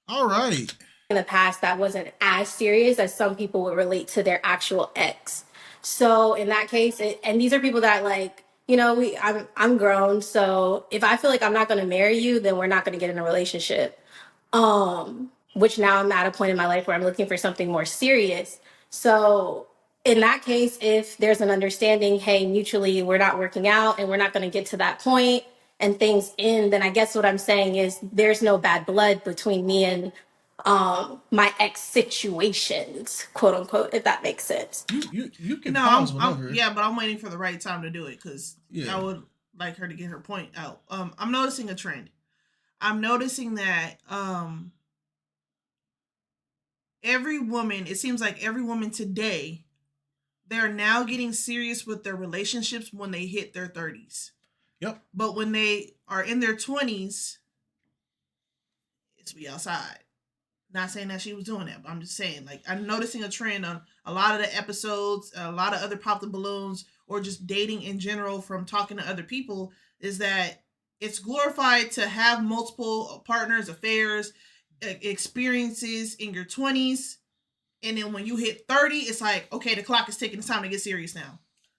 All right. In the past, that wasn't as serious as some people would relate to their actual ex. So in that case, and these are people that like, I'm grown. So if I feel like I'm not going to marry you, then we're not going to get in a relationship. Which now I'm at a point in my life where I'm looking for something more serious. So in that case, if there's an understanding, hey, mutually, we're not working out and we're not going to get to that point and things end, then I guess what I'm saying is there's no bad blood between me and my ex situations, quote unquote, if that makes sense. You can pause whenever. But I'm waiting for the right time to do it, because I would like her to get her point out. I'm noticing a trend. I'm noticing that it seems like every woman today, they're now getting serious with their relationships when they hit their 30s. Yep. But when they are in their 20s, it's be outside. Not saying that she was doing that, but I'm just saying, like, I'm noticing a trend on a lot of the episodes, a lot of other Pop the Balloons, or just dating in general from talking to other people, is that it's glorified to have multiple partners, affairs, experiences in your 20s. And then when you hit 30, it's like, okay, the clock is ticking. It's time to get serious now.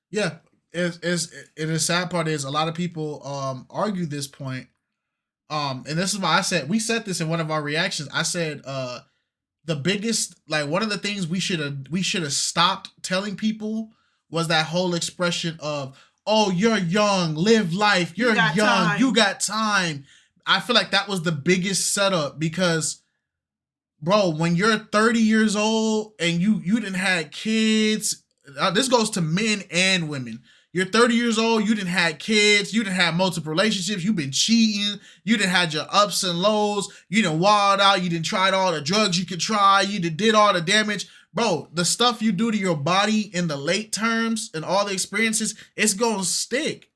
Yeah. And the sad part is a lot of people argue this point. And this is why we said this in one of our reactions. I said the biggest, like, one of the things we should have stopped telling people was that whole expression of, oh, you're young, live life, you're young, you got time. I feel like that was the biggest setup, because bro, when you're 30 years old and you didn't have kids, this goes to men and women. You're 30 years old, you didn't have kids, you didn't have multiple relationships, you've been cheating, you didn't had your ups and lows, you didn't wild out, you didn't tried all the drugs you could try, you did all the damage. Bro, the stuff you do to your body in the late terms and all the experiences, it's gonna stick.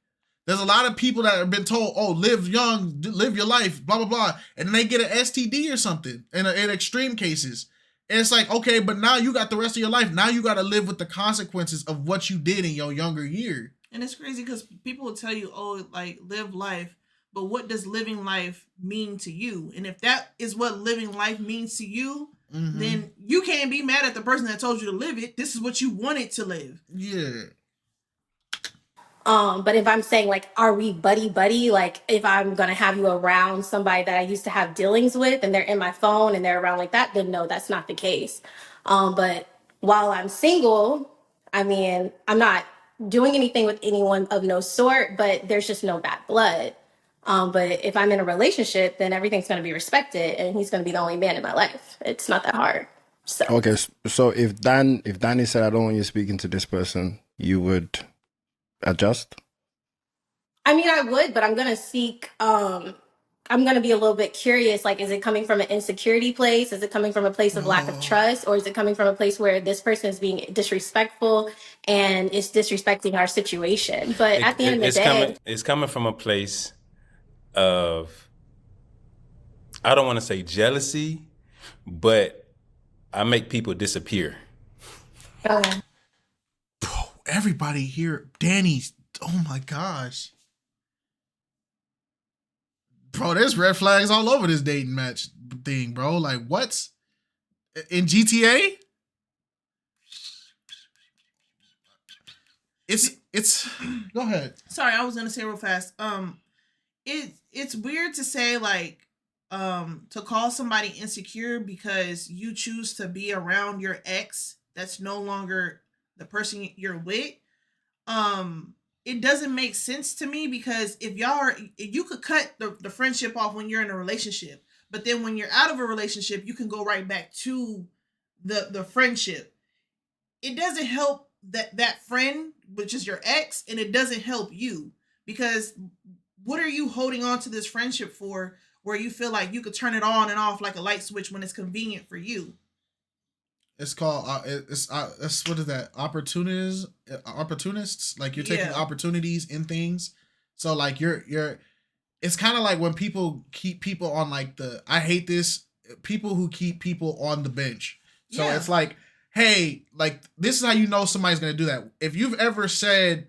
There's a lot of people that have been told, oh, live young, live your life, blah, blah, blah. And then they get an STD or something in extreme cases. And it's like, okay, but now you got the rest of your life. Now you got to live with the consequences of what you did in your younger year. And it's crazy because people will tell you, oh, like, live life. But what does living life mean to you? And if that is what living life means to you, then you can't be mad at the person that told you to live it. This is what you wanted to live. Yeah. But if I'm saying like, are we buddy? Like if I'm gonna have you around somebody that I used to have dealings with and they're in my phone and they're around like that, then no, that's not the case. But while I'm single, I mean, I'm not doing anything with anyone of no sort, but there's just no bad blood. But if I'm in a relationship, then everything's gonna be respected and he's gonna be the only man in my life. It's not that hard. So Okay, so if Danny said, I don't want you speaking to this person, you would adjust? I mean, I would, but I'm gonna seek. I'm gonna be a little bit curious. Like, is it coming from an insecurity place? Is it coming from a place of lack of trust, or is it coming from a place where this person is being disrespectful and is disrespecting our situation? But at the end of the day, it's coming from a place of, I don't want to say jealousy, but I make people disappear. Bro, everybody here, Danny's, oh my gosh. Bro, there's red flags all over this dating match thing, bro. Like, what's in GTA? It's go ahead. Sorry, I was gonna say real fast. It's weird to say like to call somebody insecure because you choose to be around your ex that's no longer the person you're with. It doesn't make sense to me because if you could cut the friendship off when you're in a relationship, but then when you're out of a relationship, you can go right back to the friendship. It doesn't help that friend, which is your ex, and it doesn't help you because what are you holding on to this friendship for where you feel like you could turn it on and off like a light switch when it's convenient for you? It's called it's what is that? Opportunists. Like you're taking opportunities in things. So like you're it's kind of like when people keep people on like I hate this, people who keep people on the bench. So it's like, hey, like this is how you know somebody's gonna do that. If you've ever said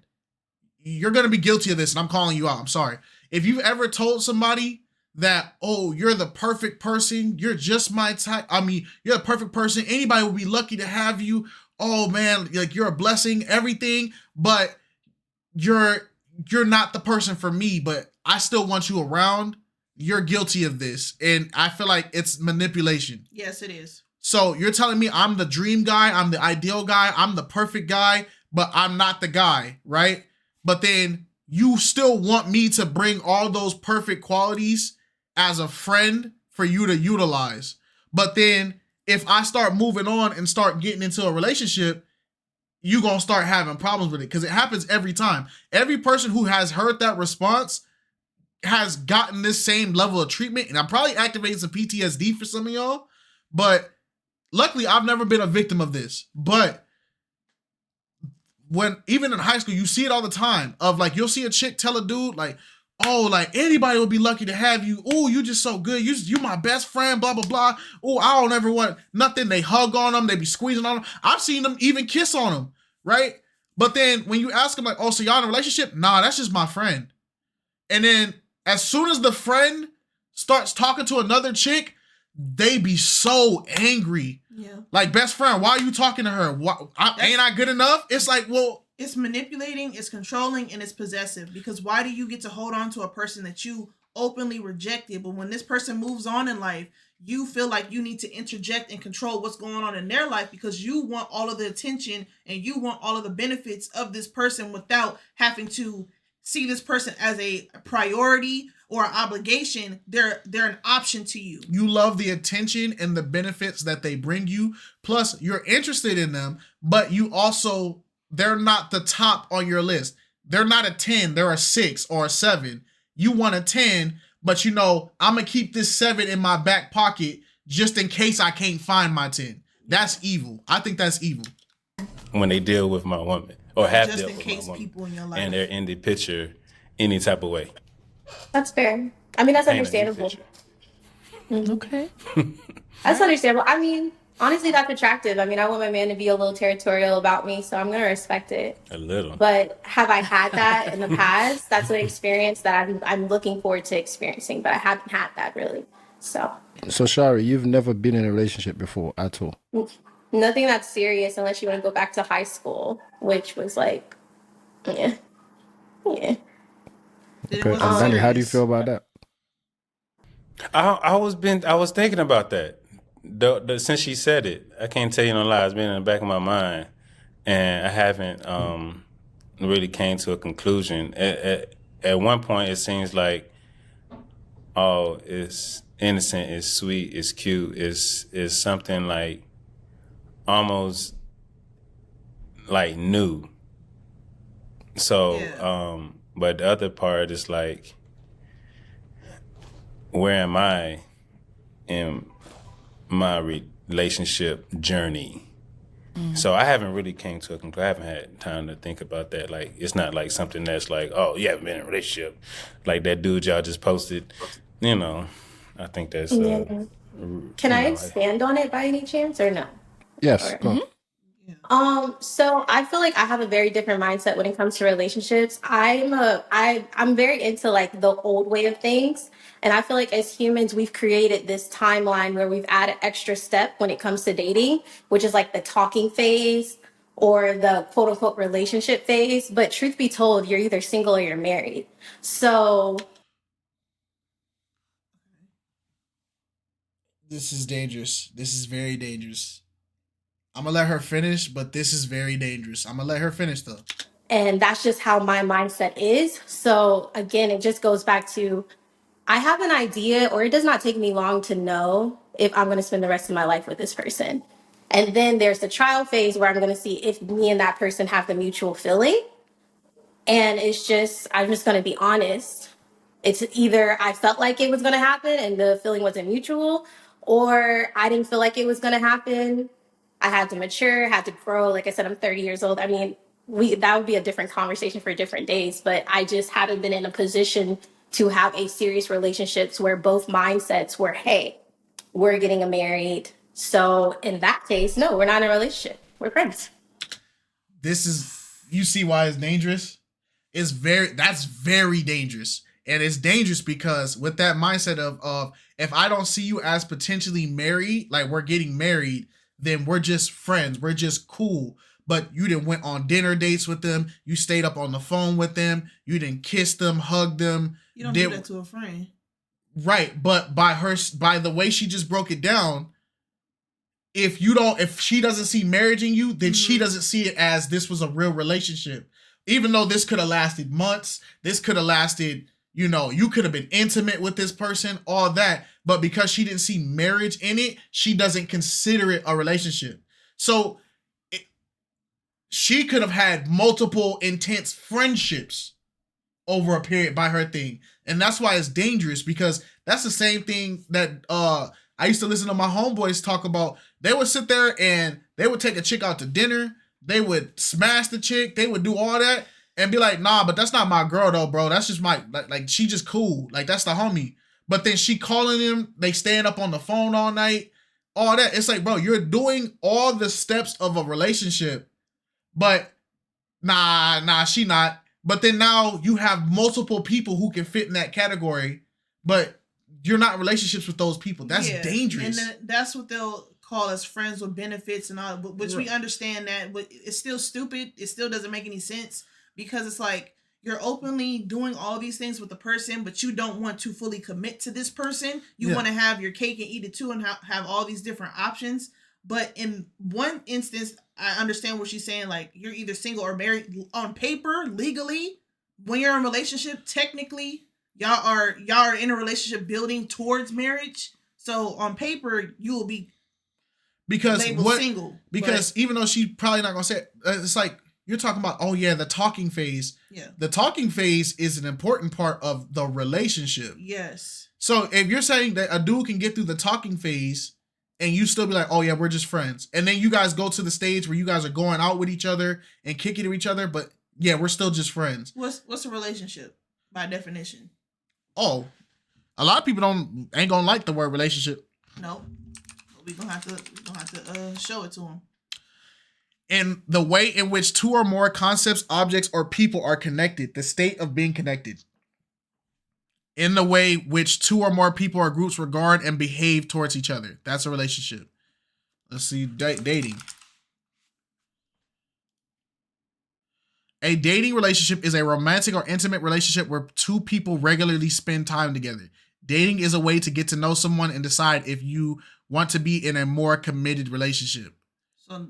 you're gonna be guilty of this, and I'm calling you out, I'm sorry. If you've ever told somebody that, oh, you're the perfect person, you're just my type, I mean, you're the perfect person, anybody would be lucky to have you, oh man, like you're a blessing, everything, but you're not the person for me, but I still want you around, you're guilty of this. And I feel like it's manipulation. Yes, it is. So you're telling me I'm the dream guy, I'm the ideal guy, I'm the perfect guy, but I'm not the guy, right? But then you still want me to bring all those perfect qualities as a friend for you to utilize. But then if I start moving on and start getting into a relationship, you're going to start having problems with it because it happens every time. Every person who has heard that response has gotten this same level of treatment. And I'm probably activating some PTSD for some of y'all. But luckily, I've never been a victim of this. But when even in high school, you see it all the time of like, you'll see a chick tell a dude like, oh, like anybody would be lucky to have you. Oh, you just so good. You my best friend, blah, blah, blah. Oh, I don't ever want nothing. They hug on them. They be squeezing on them. I've seen them even kiss on them, right? But then when you ask them like, oh, so y'all in a relationship? Nah, that's just my friend. And then as soon as the friend starts talking to another chick, they be so angry. Yeah. Like, best friend, why are you talking to her? Ain't I good enough? It's like, well, it's manipulating, it's controlling, and it's possessive. Because why do you get to hold on to a person that you openly rejected, but when this person moves on in life, you feel like you need to interject and control what's going on in their life because you want all of the attention and you want all of the benefits of this person without having to see this person as a priority or an obligation. They're an option to you. You love the attention and the benefits that they bring you. Plus, you're interested in them, but you also, they're not the top on your list. They're not a 10, they're a 6 or a 7. You want a 10, but you know, I'm going to keep this 7 in my back pocket just in case I can't find my 10. That's evil. I think that's evil. When they deal with my woman or have just dealt in with case my woman people in your life and they're in the picture any type of way. that's fair. I mean, that's Paint a new understandable. picture. Okay. That's understandable. I mean, Honestly, that's attractive. I mean, I want my man to be a little territorial about me, so I'm going to respect it. A little. But have I had that in the past? That's an experience that I'm looking forward to experiencing, but I haven't had that really. So So Shari, you've never been in a relationship before at all. nothing that's serious unless you want to go back to high school, which was like, yeah, yeah. Then it Okay. wasn't And Danny, how do you serious. feel about that? I was thinking about that. Since she said it, I can't tell you no lie. It's been in the back of my mind, and I haven't really came to a conclusion. At one point, it seems like, oh, it's innocent, it's sweet, it's cute, it's something like almost like new. So, Yeah. but the other part is like, where am I in my relationship journey? So I haven't really came to a conclusion. I haven't had time to think about that. Like, it's not like something that's like, oh, you haven't been in a relationship. Like that dude y'all just posted, you know. I think that's, Yeah. Can I know, expand on it by any chance or no? Yes. Or- Go. So I feel like I have a very different mindset when it comes to relationships. I'm very into like the old way of things. And I feel like as humans, we've created this timeline where we've added extra step when it comes to dating, which is like the talking phase or the quote unquote relationship phase. But truth be told, you're either single or you're married. So This is dangerous. This is very dangerous. I'm gonna let her finish, but this is very dangerous. I'm gonna let her finish though. and that's just how my mindset is. So again, it just goes back to I have an idea, or it does not take me long to know if I'm going to spend the rest of my life with this person. And then there's the trial phase where I'm going to see if me and that person have the mutual feeling. And I'm just going to be honest. It's either I felt like it was going to happen and the feeling wasn't mutual, or I didn't feel like it was going to happen. I had to mature, had to grow. Like I said, I'm 30 years old. I mean, that would be a different conversation for different days, but I just haven't been in a position to have a serious relationships where both mindsets were, hey, we're getting married. So in that case, no, we're not in a relationship. We're friends. This is, you see why it's dangerous? That's very dangerous. And it's dangerous because with that mindset of if I don't see you as potentially married, like we're getting married, then we're just friends. We're just cool. But you didn't went on dinner dates with them. You stayed up on the phone with them. You didn't kiss them, hug them. You don't do that to a friend. Right. But by the way she just broke it down, if she doesn't see marriage in you, then she doesn't see it as this was a real relationship. Even though this could have lasted months, this could have lasted, you could have been intimate with this person, all that. But because she didn't see marriage in it, she doesn't consider it a relationship. So she could have had multiple intense friendships over a period by her thing. And that's why it's dangerous, because that's the same thing that I used to listen to my homeboys talk about. They would sit there and they would take a chick out to dinner. They would smash the chick. They would do all that and be like, nah, but that's not my girl though, bro. That's just like she just cool. Like that's the homie. But then she calling him, they staying up on the phone all night, all that. It's like, bro, you're doing all the steps of a relationship, but nah, she not. But then now you have multiple people who can fit in that category, but you're not in relationships with those people. That's dangerous. And then that's what they'll call us friends with benefits and all, which we understand that, but it's still stupid. It still doesn't make any sense, because it's like you're openly doing all these things with the person, but you don't want to fully commit to this person. You want to have your cake and eat it too and have all these different options. But in one instance, I understand what she's saying. Like, you're either single or married on paper, legally. When you're in a relationship, technically, y'all are in a relationship building towards marriage. So on paper, you will be labeled single. Because even though she probably not gonna say it, it's like you're talking about. Oh yeah, the talking phase. Yeah, the talking phase is an important part of the relationship. Yes. So if you're saying that a dude can get through the talking phase, and you still be like, oh yeah, we're just friends. And then you guys go to the stage where you guys are going out with each other and kicking to each other, but yeah, we're still just friends. What's a relationship by definition? Oh, a lot of people ain't gonna like the word relationship. No. We're gonna have to show it to him. In the way in which two or more concepts, objects, or people are connected, the state of being connected. In the way which two or more people or groups regard and behave towards each other. That's a relationship. Let's see, dating. A dating relationship is a romantic or intimate relationship where two people regularly spend time together. Dating is a way to get to know someone and decide if you want to be in a more committed relationship. So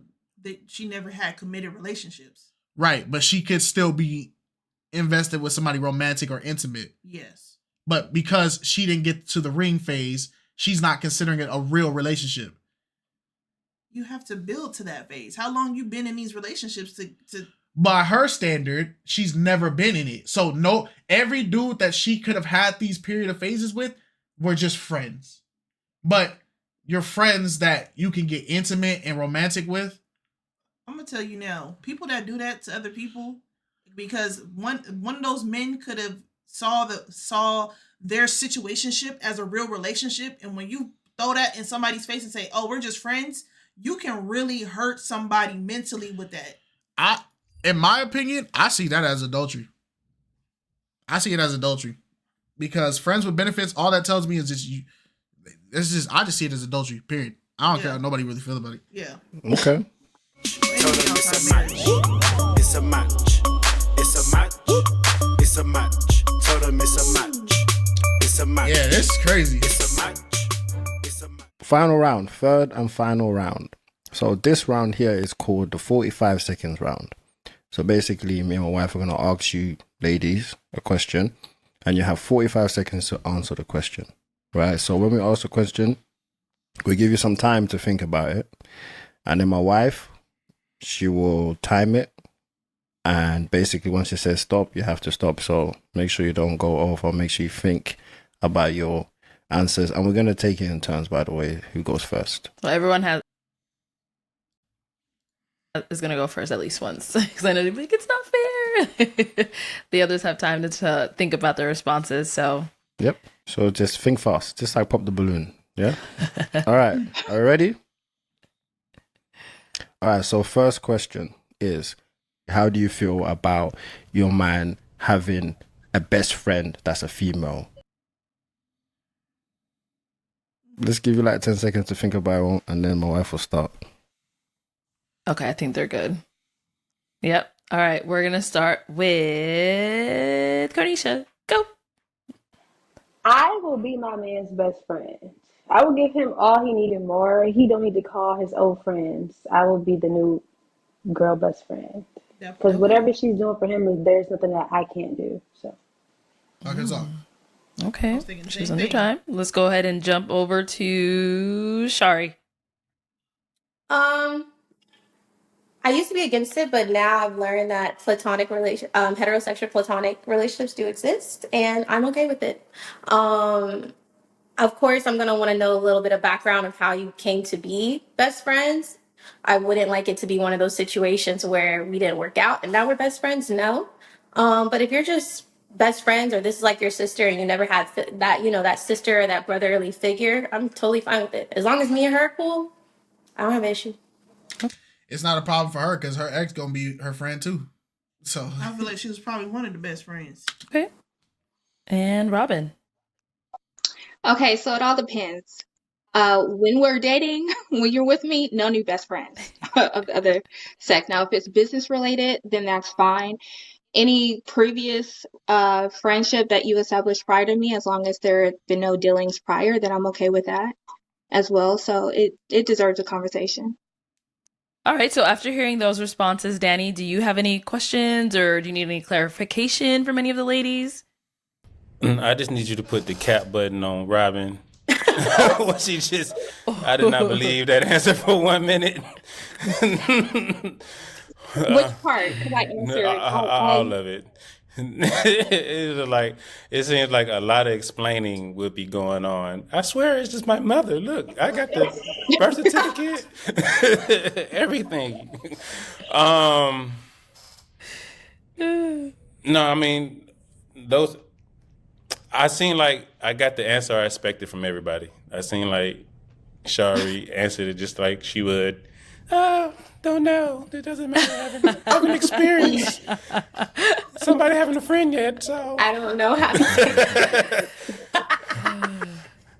she never had committed relationships. Right, but she could still be invested with somebody romantic or intimate. Yes. But because she didn't get to the ring phase, she's not considering it a real relationship. You have to build to that phase. How long you been in these relationships to by her standard, she's never been in it. So no, every dude that she could have had these period of phases with were just friends. But your friends that you can get intimate and romantic with. I'm gonna tell you now, people that do that to other people, because one of those men could have saw their situationship as a real relationship, and when you throw that in somebody's face and say, "Oh, we're just friends," you can really hurt somebody mentally with that. In my opinion, I see that as adultery. I see it as adultery because friends with benefits, all that tells me is just you. I just see it as adultery. Period. I don't care how nobody really feel about it. Yeah. Okay. Told them it's a match. It's a match. It's a match. It's a match. Told them it's a match. It's a match. Yeah, this is crazy. It's a match. It's a match. Final round, third and final round. So this round here is called the 45 seconds round. So basically, me and my wife are going to ask you, ladies, a question, and you have 45 seconds to answer the question, right? So when we ask the question, we give you some time to think about it. And then my wife, she will time it. And basically, once she says stop, you have to stop. So make sure you don't go over. Make sure you think about your answers. And we're going to take it in turns, by the way, who goes first. Well, everyone is going to go first at least once. Because I know they'll be like, it's not fair. The others have time to think about their responses. So, yep. So just think fast. Just like pop the balloon. Yeah? All right. Are you ready? All right. So first question is, how do you feel about your man having a best friend that's a female? Let's give you like 10 seconds to think about it, and then my wife will start. Okay, I think they're good. Yep. All right, we're going to start with Carnisha. Go. I will be my man's best friend. I will give him all he needed more. He don't need to call his old friends. I will be the new girl best friend. Because whatever she's doing for him, there's nothing that I can't do. So. Okay. She's under time. Let's go ahead and jump over to Shari. I used to be against it, but now I've learned that heterosexual platonic relationships do exist, and I'm okay with it. Of course, I'm gonna want to know a little bit of background of how you came to be best friends. I wouldn't like it to be one of those situations where we didn't work out and now we're best friends. No, but if you're just best friends, or this is like your sister, and you never had that, that sister or that brotherly figure, I'm totally fine with it. As long as me and her are cool, I don't have an issue. It's not a problem for her because her ex gonna be her friend too. So I feel like she was probably one of the best friends. Okay. And Robin. Okay, so it all depends. When we're dating, when you're with me, no new best friends of the other sex. Now, if it's business related, then that's fine. Any previous friendship that you established prior to me, as long as there have been no dealings prior, then I'm okay with that as well. So it deserves a conversation. All right. So after hearing those responses, Danny, do you have any questions or do you need any clarification from any of the ladies? I just need you to put the cap button on Robin. What she just, I did not believe that answer for 1 minute. Which part? Because I answered all of it. It seems like a lot of explaining would be going on. I swear it's just my mother. Look, I got the birth certificate, everything. No, I mean those. I seem like I got the answer I expected from everybody. I seem like Shari answered it just like she would. Don't know. It doesn't matter. I haven't experienced somebody having a friend yet, so. I don't know how to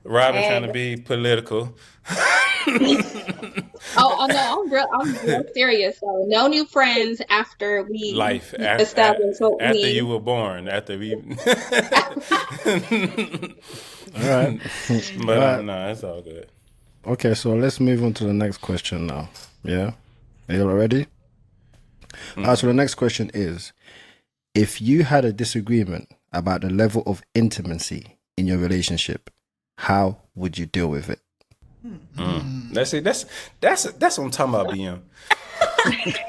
Robin trying to be political. Oh no, I'm real serious. So no new friends after we establish what after we. you were born. After we. All right. But no, it's all good. Okay, so let's move on to the next question now. Yeah? Are you all ready? So the next question is, if you had a disagreement about the level of intimacy in your relationship, how would you deal with it? That's it. That's what I'm talking about, BM.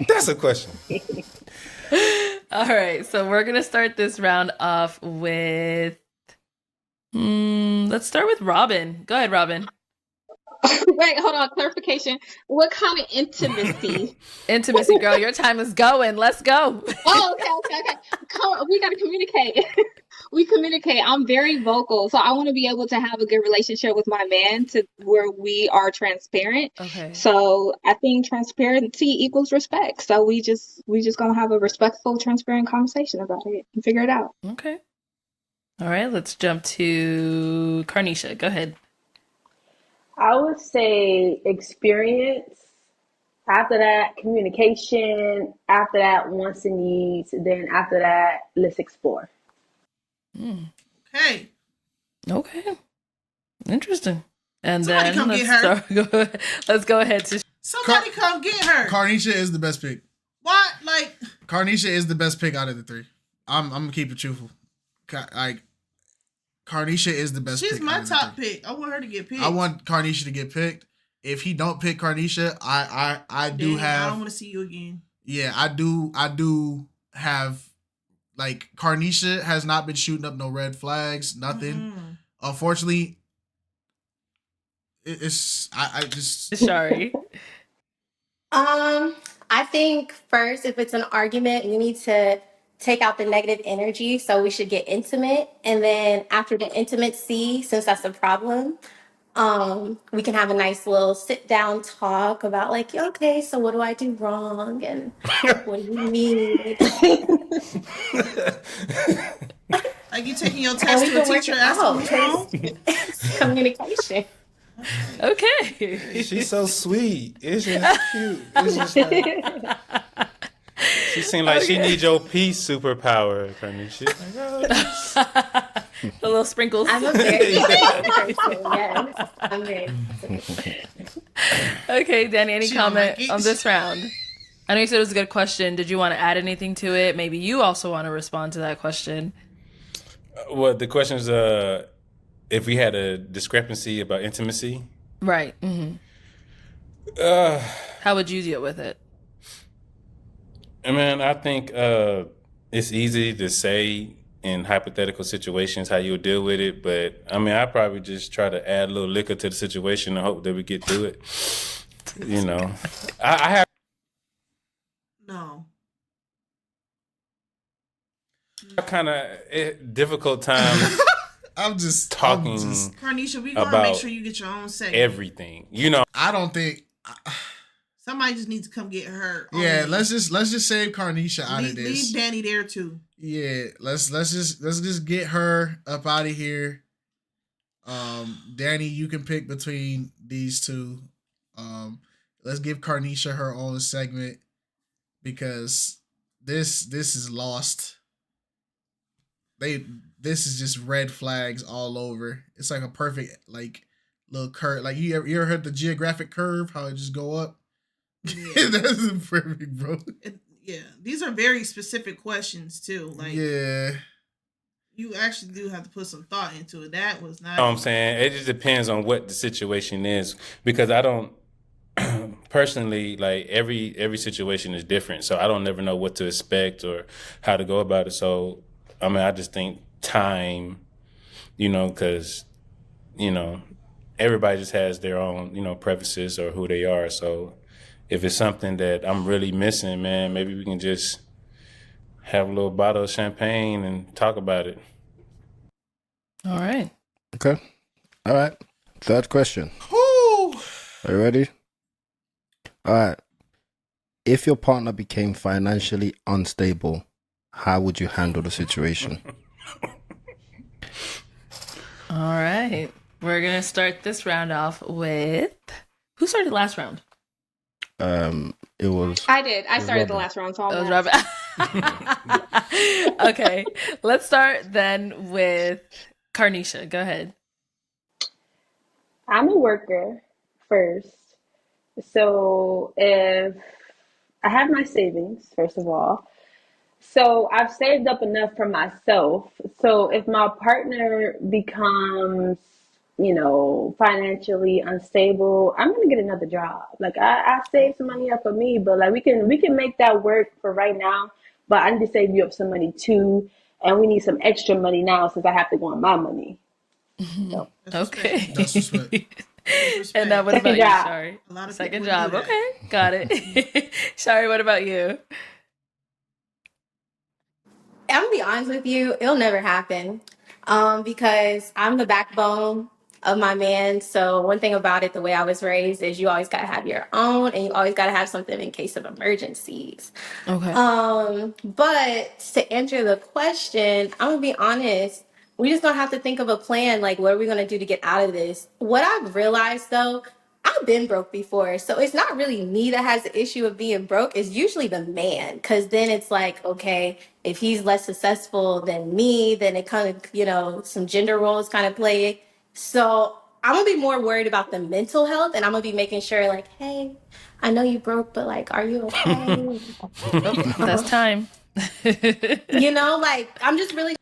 That's a question. All right, so we're gonna start this round off with. Let's start with Robin. Go ahead, Robin. Wait, hold on. Clarification. What kind of intimacy? Intimacy, girl. Your time is going. Let's go. Oh, okay. Come on, we gotta communicate. We communicate. I'm very vocal, so I want to be able to have a good relationship with my man to where we are transparent. Okay. So I think transparency equals respect. So we just gonna have a respectful, transparent conversation about it and figure it out. Okay. All right, let's jump to Carnisha. Go ahead. I would say experience. After that, communication. After that, wants and needs. Then after that, let's explore. Hey, Okay. Interesting. And Somebody then come get her. let's go ahead to. somebody come get her. Carnisha is the best pick. What? Like, Carnisha is the best pick out of the three. I'm gonna keep it truthful. Like, Carnisha is the best pick. she's my out of the top three. pick. I want her to get picked. I want Carnisha to get picked. If he don't pick Carnisha, I do Dang, I have. don't want to see you again. Yeah, I do have. Like, Carnisha has not been shooting up no red flags, nothing. Mhm. Unfortunately, it's I just. Shari. I think first, if it's an argument, we need to take out the negative energy. So we should get intimate. And then after the intimacy, since that's the problem, we can have a nice little sit down talk about like, okay, so what do I do wrong? And what do you need? Like, you taking your And test we to a can work teacher it asking out. what's wrong? It's communication. Okay. She's so sweet. It's just cute. It's just like, she seemed like she needs your peace superpower, Carnisha. The little sprinkles. I'm a very sensitive person, yes. I'm very sensitive. Okay, Danny, any She don't comment like it. on this round? I know you said it was a good question. Did you want to add anything to it? Maybe you also want to respond to that question. Well, the question is, if we had a discrepancy about intimacy, Right. Mm-hmm. How would you deal with it? I mean, I think it's easy to say in hypothetical situations how you would deal with it, but I mean, I probably just try to add a little liquor to the situation and hope that we get through it. You know, I have. No. Kind of difficult time I'm just talking Carnisha, we gonna about make sure you get your own segment. everything. You know, I don't think. Somebody just needs to come get her. Yeah, Only. let's just save Carnisha out of this. Leave Danny there too. Yeah, let's just get her up out of here. Danny, you can pick between these two. Let's give Carnisha her own segment because this is lost. This is just red flags all over. It's like a perfect like little curve. Like you ever heard the geographic curve? How it just go up. Yeah. That's perfect, bro. Yeah, these are very specific questions too. Like, Yeah. you actually do have to put some thought into it. That was not. what I'm saying? It just depends on what the situation is because I don't personally like every situation is different. So I don't never know what to expect or how to go about it. So I mean, I just think time, you know, because, you know, everybody just has their own, you know, preferences or who they are. So if it's something that I'm really missing, man, maybe we can just have a little bottle of champagne and talk about it. All right. Okay. All right. Third question. Whoo! Are you ready? All right. If your partner became financially unstable, how would you handle the situation? All right. We're going to start this round off with... Who started last round? It was... I did. I was started the Robin. last round, so That I'm was Robin. Okay. Let's start then with Carnisha. Go ahead. I'm a worker first. So if I have my savings, first of all, so I've saved up enough for myself. So if my partner becomes, financially unstable, I'm gonna get another job. Like I saved some money up for me, but like we can make that work for right now. But I need to save you up some money too, and we need some extra money now since I have to go on my money. So Okay. That's respect. And now what Second about you, job. Shari? A lot of Second people do job. that. Okay. Got it. Shari, what about you? I'm gonna be honest with you, it'll never happen. Because I'm the backbone of my man. So one thing about it, the way I was raised is you always gotta have your own and you always gotta have something in case of emergencies. Okay. But to answer the question, I'm gonna be honest. We just gonna have to think of a plan, like what are we gonna do to get out of this? What I've realized though, I've been broke before, so it's not really me that has the issue of being broke. It's usually the man, because then it's like, okay, if he's less successful than me, then it kind of, some gender roles kind of play. So I'm gonna be more worried about the mental health, and I'm gonna be making sure, like, hey, I know you broke, but like, are you okay? Oh, that's time. Like I'm just really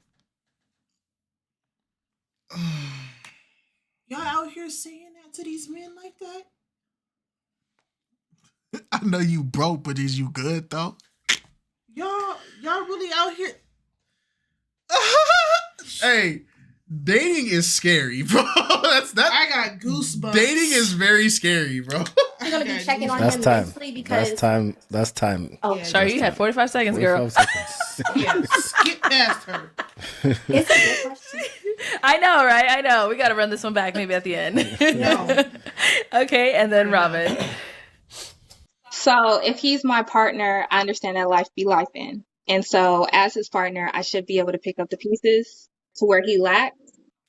Y'all out here saying that to these men like that? I know you broke, but is you good though? Y'all really out here? Hey, dating is scary, bro. That's that. I got goosebumps. Dating is very scary, bro. gonna be checking on That's him time. mentally because That's time. oh, Yeah, Shari, you had 45 seconds, girl. 45 seconds. Yeah, skip past her. it's a good question. I know, right? I know. We got to run this one back maybe at the end. No. Okay, and then Robin. So if he's my partner, I understand that life be life in. And so as his partner, I should be able to pick up the pieces to where he lacks.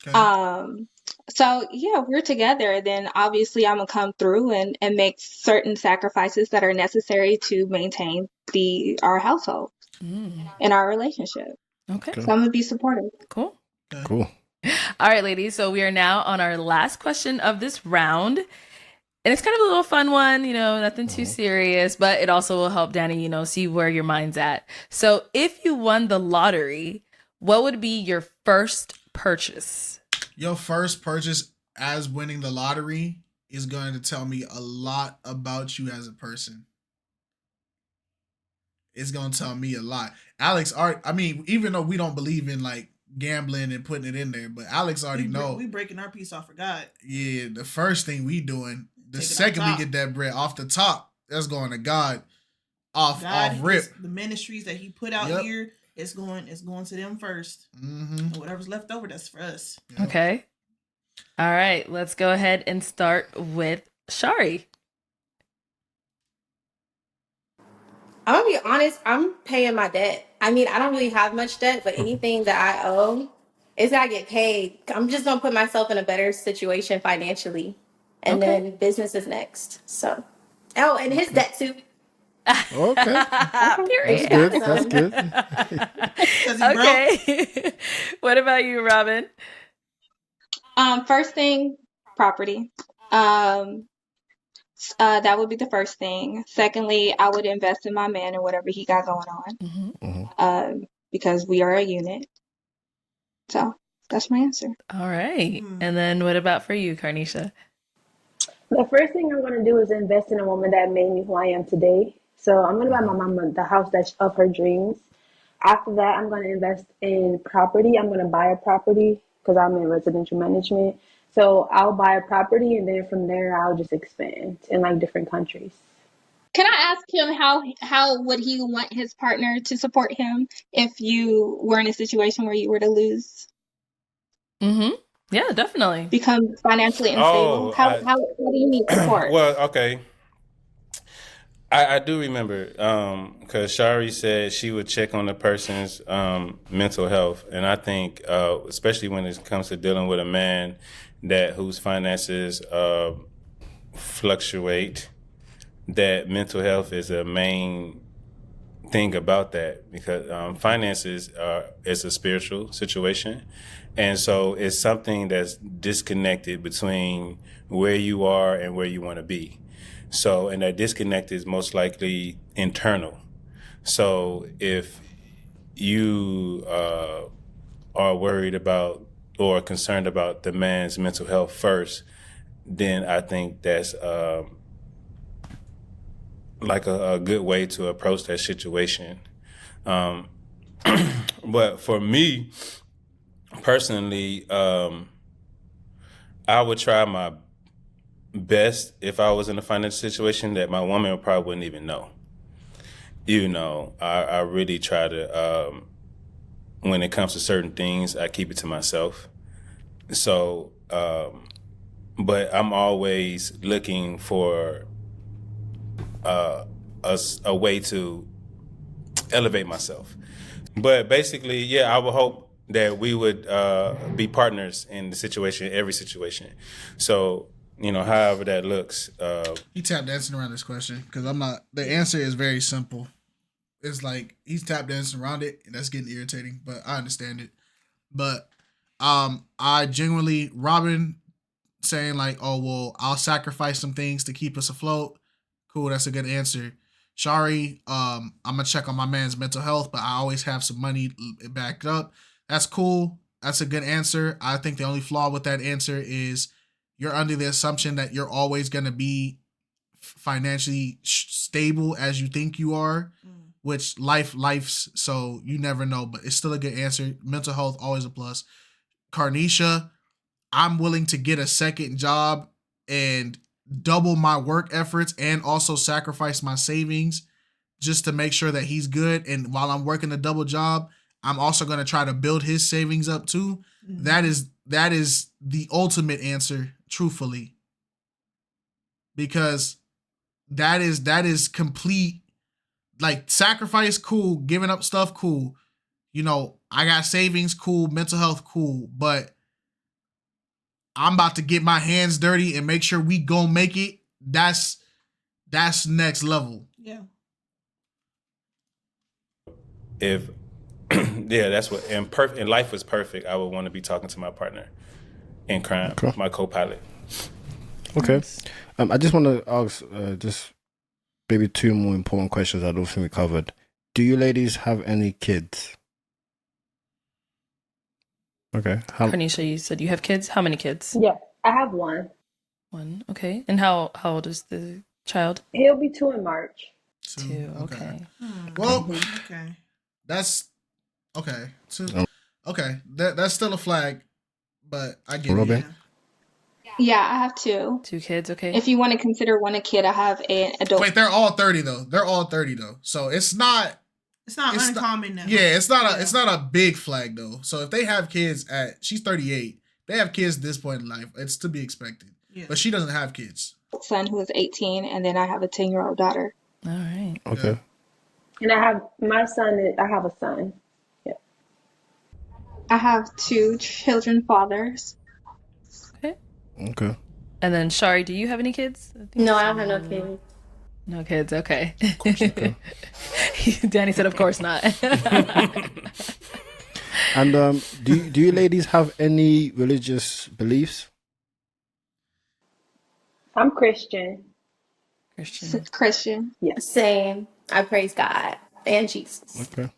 Okay. So yeah, we're together, then obviously I'm gonna come through and make certain sacrifices that are necessary to maintain our household and our relationship. Okay, So I'm gonna be supportive. cool. Cool. All right, ladies. So we are now on our last question of this round. And it's kind of a little fun one, nothing too serious, but it also will help Danny, see where your mind's at. So if you won the lottery, what would be your first purchase? Your first purchase as winning the lottery is going to tell me a lot about you as a person. It's going to tell me a lot. Alex, even though we don't believe in like gambling and putting it in there, but Alex already know. We breaking our piece off for God. Yeah, the first thing we doing, the Take it second off we top. get that bread off the top, that's going to God. Off rip. The ministries that he put out Yep. here, it's going to them first. Mm-hmm. And whatever's left over, that's for us. Yep. Okay. All right. Let's go ahead and start with Shari. I'm gonna be honest, I'm paying my debt. I mean, I don't really have much debt, but anything that I owe is gotta get paid. I'm just gonna put myself in a better situation financially. And Okay. then business is next. So and his debt too. Okay. Period. That's good. That's good. 'Cause he broke. Okay. What about you, Robin? First thing, property. That would be the first thing. Secondly, I would invest in my man and whatever he got going on. Because we are a unit. So that's my answer. All right. And then what about for you, Carnisha? The first thing I'm going to do is invest in a woman that made me who I am today. So I'm going to buy my mama the house that's of her dreams. After that, I'm going to invest in property. I'm going to buy a property because I'm in residential management. So I'll buy a property and then from there, I'll just expand in like different countries. Can I ask him how would he want his partner to support him if you were in a situation where you were to lose? Mm-hmm. Yeah, definitely. become financially unstable? How do you need support? Well, okay. I do remember because Shari said she would check on the person's mental health, and I think especially when it comes to dealing with a man whose finances fluctuate, that mental health is a main thing about that, because finances is a spiritual situation, and so it's something that's disconnected between where you are and where you want to be. So, and that disconnect is most likely internal. So if you are worried about or concerned about the man's mental health first, then I think that's like a good way to approach that situation. But for me personally, I would try my best if I was in a financial situation that my woman probably wouldn't even know. You know, I really try to, when it comes to certain things, I keep it to myself. So, but I'm always looking for a way to elevate myself. But basically, yeah, I would hope that we would be partners in the situation, every situation. So, you know, however that looks. He tap dancing around this question because I'm not. The answer is very simple. It's like he's tap dancing around it, and that's getting irritating. But I understand it. But I genuinely, Robin saying like, "Oh well, I'll sacrifice some things to keep us afloat." Cool, that's a good answer. Shari, I'm gonna check on my man's mental health, but I always have some money backed up. That's cool. That's a good answer. I think the only flaw with that answer is you're under the assumption that you're always going to be financially stable as you think you are, which life's, so you never know, but it's still a good answer. Mental health, always a plus. Carnisha, I'm willing to get a second job and double my work efforts and also sacrifice my savings just to make sure that he's good. And while I'm working a double job, I'm also going to try to build his savings up too. Mm-hmm. That is the ultimate answer, truthfully, because that is complete. Like, sacrifice, cool. Giving up stuff, cool. You know, I got savings, cool. Mental health, cool. But I'm about to get my hands dirty and make sure we gon' make it. That's next level. Yeah. If yeah, that's what, and life was perfect, I would want to be talking to my partner in crime, okay, my co-pilot. Okay. I just want to ask just maybe two more important questions I don't think we covered. Do you ladies have any kids? Okay. Carnisha, you said you have kids. How many kids? Yeah, I have one. One. Okay. And how old is the child? He'll be 2 in March. 2. Okay. Well, okay. That's okay. 2. Okay. That's still a flag, but I get it. Yeah, I have 2. 2 kids, okay. If you want to consider one a kid, I have an adult. Wait, they're all 30 though. They're all 30 though. So it's not uncommon now. Yeah, it's not a big flag though. So if they have kids she's 38, they have kids at this point in life, it's to be expected. Yeah. But she doesn't have kids. Son who is 18, and then I have a 10-year-old daughter. All right. Okay. And I have a son. Yeah. I have 2 children fathers. Okay. And then Shari, do you have any kids? No, I don't have no kids. No kids, okay. Of course not. Okay. Danny said, of course not. And do you ladies have any religious beliefs? I'm Christian. Christian. Yes. Same. I praise God and Jesus. Okay.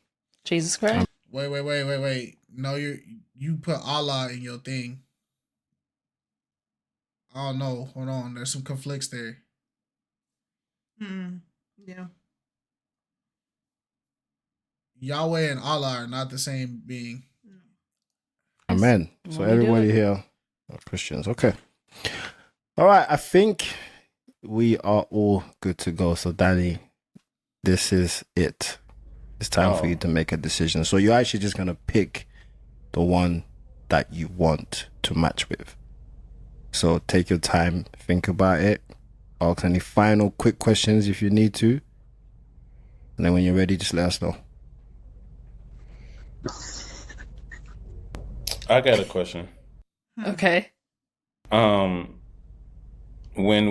Jesus Christ. Wait. No, you put Allah in your thing. Oh no, hold on. There's some conflicts there. Yeah. Yahweh and Allah are not the same being. Amen. So everybody here are Christians. Okay. All right. I think we are all good to go. So Danny, this is it. It's time for you to make a decision. So you're actually just going to pick the one that you want to match with. So take your time, think about it. Ask any final quick questions if you need to. And then when you're ready, just let us know. I got a question. Okay. When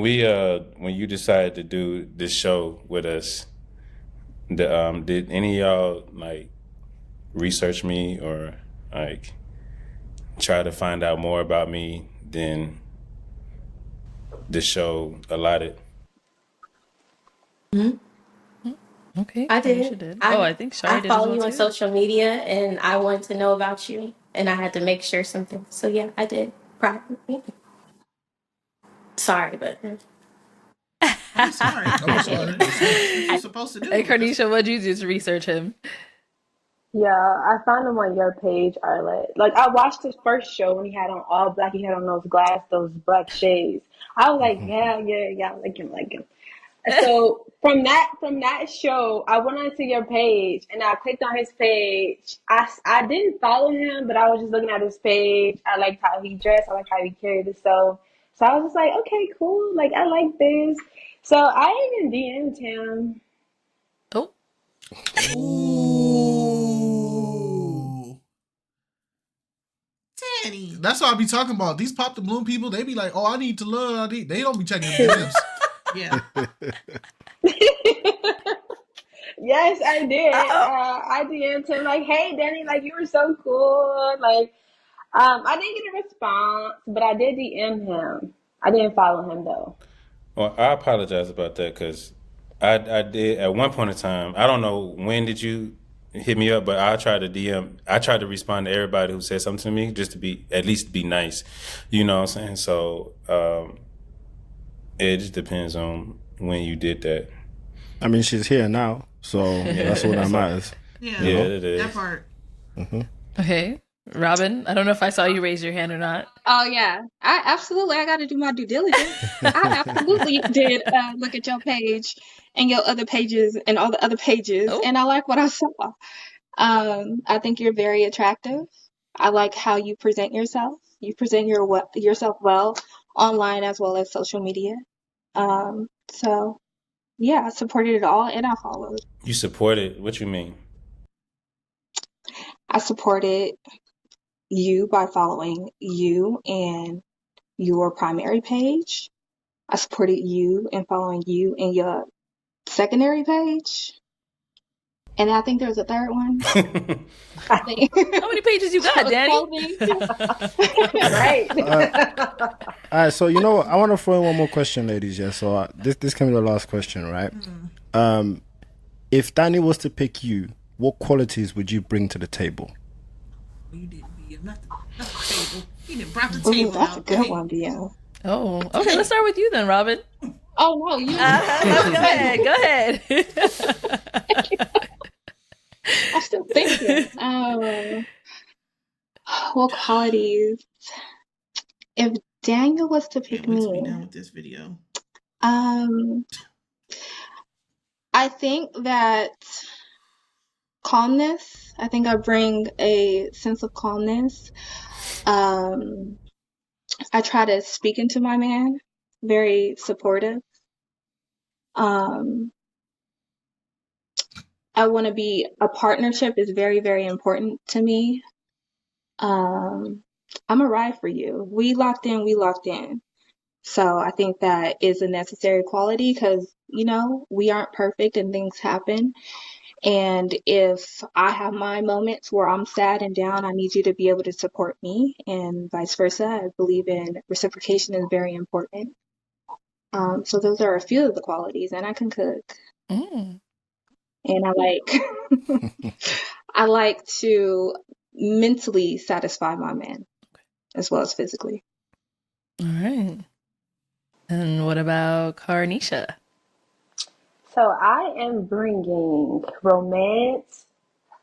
you decided to do this show with us, did any of y'all like research me or like try to find out more about me than the show allotted? Okay. I Tanisha did. I think Shari I did as follow well you on too. social media, and I wanted to know about you, and I had to make sure something. So yeah, I did. Probably. Sorry, but I'm sorry. I'm sorry. That's what you're supposed to do. Hey, Carnisha, what'd you do to research him? Yeah, I found him on your page, Arlette. Like I watched his first show when he had on all black. He had on those black shades. I was like, yeah, I like him. So from that show, I went onto your page and I clicked on his page. I didn't follow him, but I was just looking at his page. I liked how he dressed. I liked how he carried himself. So I was just like, okay, cool. Like I like this. So I even DM'd him. Oh, Ooh. Danny. That's what I be talking about. These Pop the Bloom people, they be like, oh, I need to love. They don't be checking the DMs. Yeah. Yes, I did. Uh-oh. I DM'd him like, hey, Danny, like you were so cool. Like, I didn't get a response, but I did DM him. I didn't follow him though. Well, I apologize about that because I did at one point in time. I don't know when did you hit me up, but I tried to DM. I tried to respond to everybody who said something to me just to be at least be nice. You know what I'm saying? So it just depends on when you did that. I mean, she's here now, so that's all that matters. Yeah. Yeah, it is. That part. okay. Robin, I don't know if I saw you raise your hand or not. Oh yeah, I got to do my due diligence. I absolutely did look at your page and your other pages and all the other pages, and I like what I saw. I think you're very attractive. I like how you present yourself. You present yourself well online as well as social media. So yeah, I supported it all and I followed. You supported? What you mean? I supported you by following you and your primary page. I supported you and following you and your secondary page. And I think there's a third one. How many pages you got, Danny? Right. All right, so you know what? I want to throw in one more question, ladies. Yeah, so this can be the last question, right? If Danny was to pick you, what qualities would you bring to the table? You didn't be not the table. You didn't brought the Ooh, table that's out. a good one, Dia. Oh, okay. Let's start with you then, Robin. Oh no, you. Go ahead. I'm still thinking. What qualities? If Daniel was to pick Can't wait to be me, done with this video. I think that calmness. I think I bring a sense of calmness. I try to speak into my man, very supportive. I want to be a partnership is very, very important to me. I'm a ride for you. We locked in. So I think that is a necessary quality because, you know, we aren't perfect and things happen. And if I have my moments where I'm sad and down, I need you to be able to support me and vice versa. I believe in reciprocation is very important. So those are a few of the qualities, and I can cook. And I like to mentally satisfy my man as well as physically. All right. And what about Carnisha? So I am bringing romance,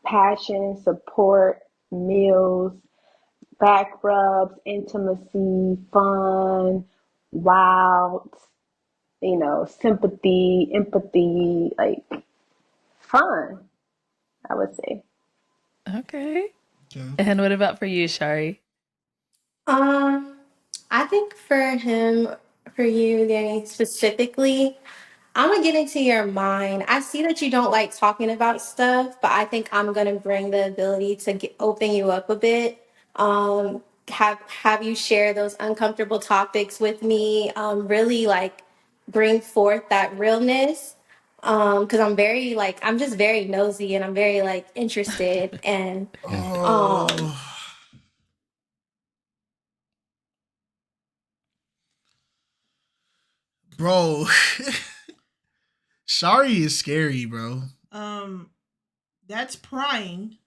passion, support, meals, back rubs, intimacy, fun, wild, sympathy, empathy, like fun, I would say. Okay. And what about for you, Shari? Um, I think for you, Danny, specifically, I'm gonna get into your mind. I see that you don't like talking about stuff, but I think I'm gonna bring the ability to open you up a bit. Have you share those uncomfortable topics with me. Really like bring forth that realness. Because I'm just very nosy and I'm very like interested and um Oh, bro. Shari is scary, bro. That's prying.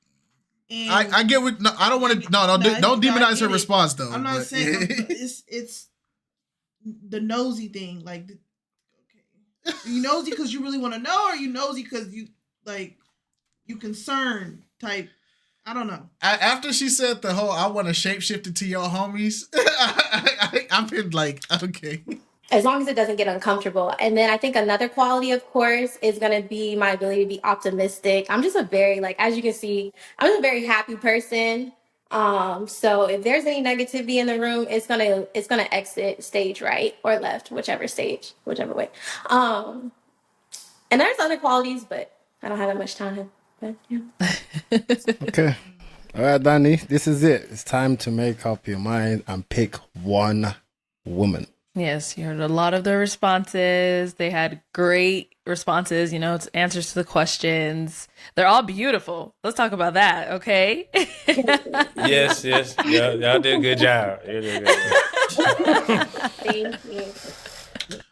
And I get what. No, I don't want to. Don't demonize her response though. I'm not saying it's the nosy thing. Like, okay, are you nosy because you really want to know, or are you nosy because you concerned type? I don't know. After she said the whole "I want to shapeshift into your homies," I've been like, okay. as long as it doesn't get uncomfortable. And then I think another quality, of course, is going to be my ability to be optimistic. I'm just a very, like, as you can see, I'm just a very happy person. So if there's any negativity in the room, it's gonna exit stage right or left, whichever way. And there's other qualities, but I don't have that much time. But yeah. Okay. All right, Danny, this is it. It's time to make up your mind and pick one woman. Yes, you heard a lot of their responses. They had great responses, it's answers to the questions. They're all beautiful. Let's talk about that, okay? Yes. Y'all did a good job. Thank you.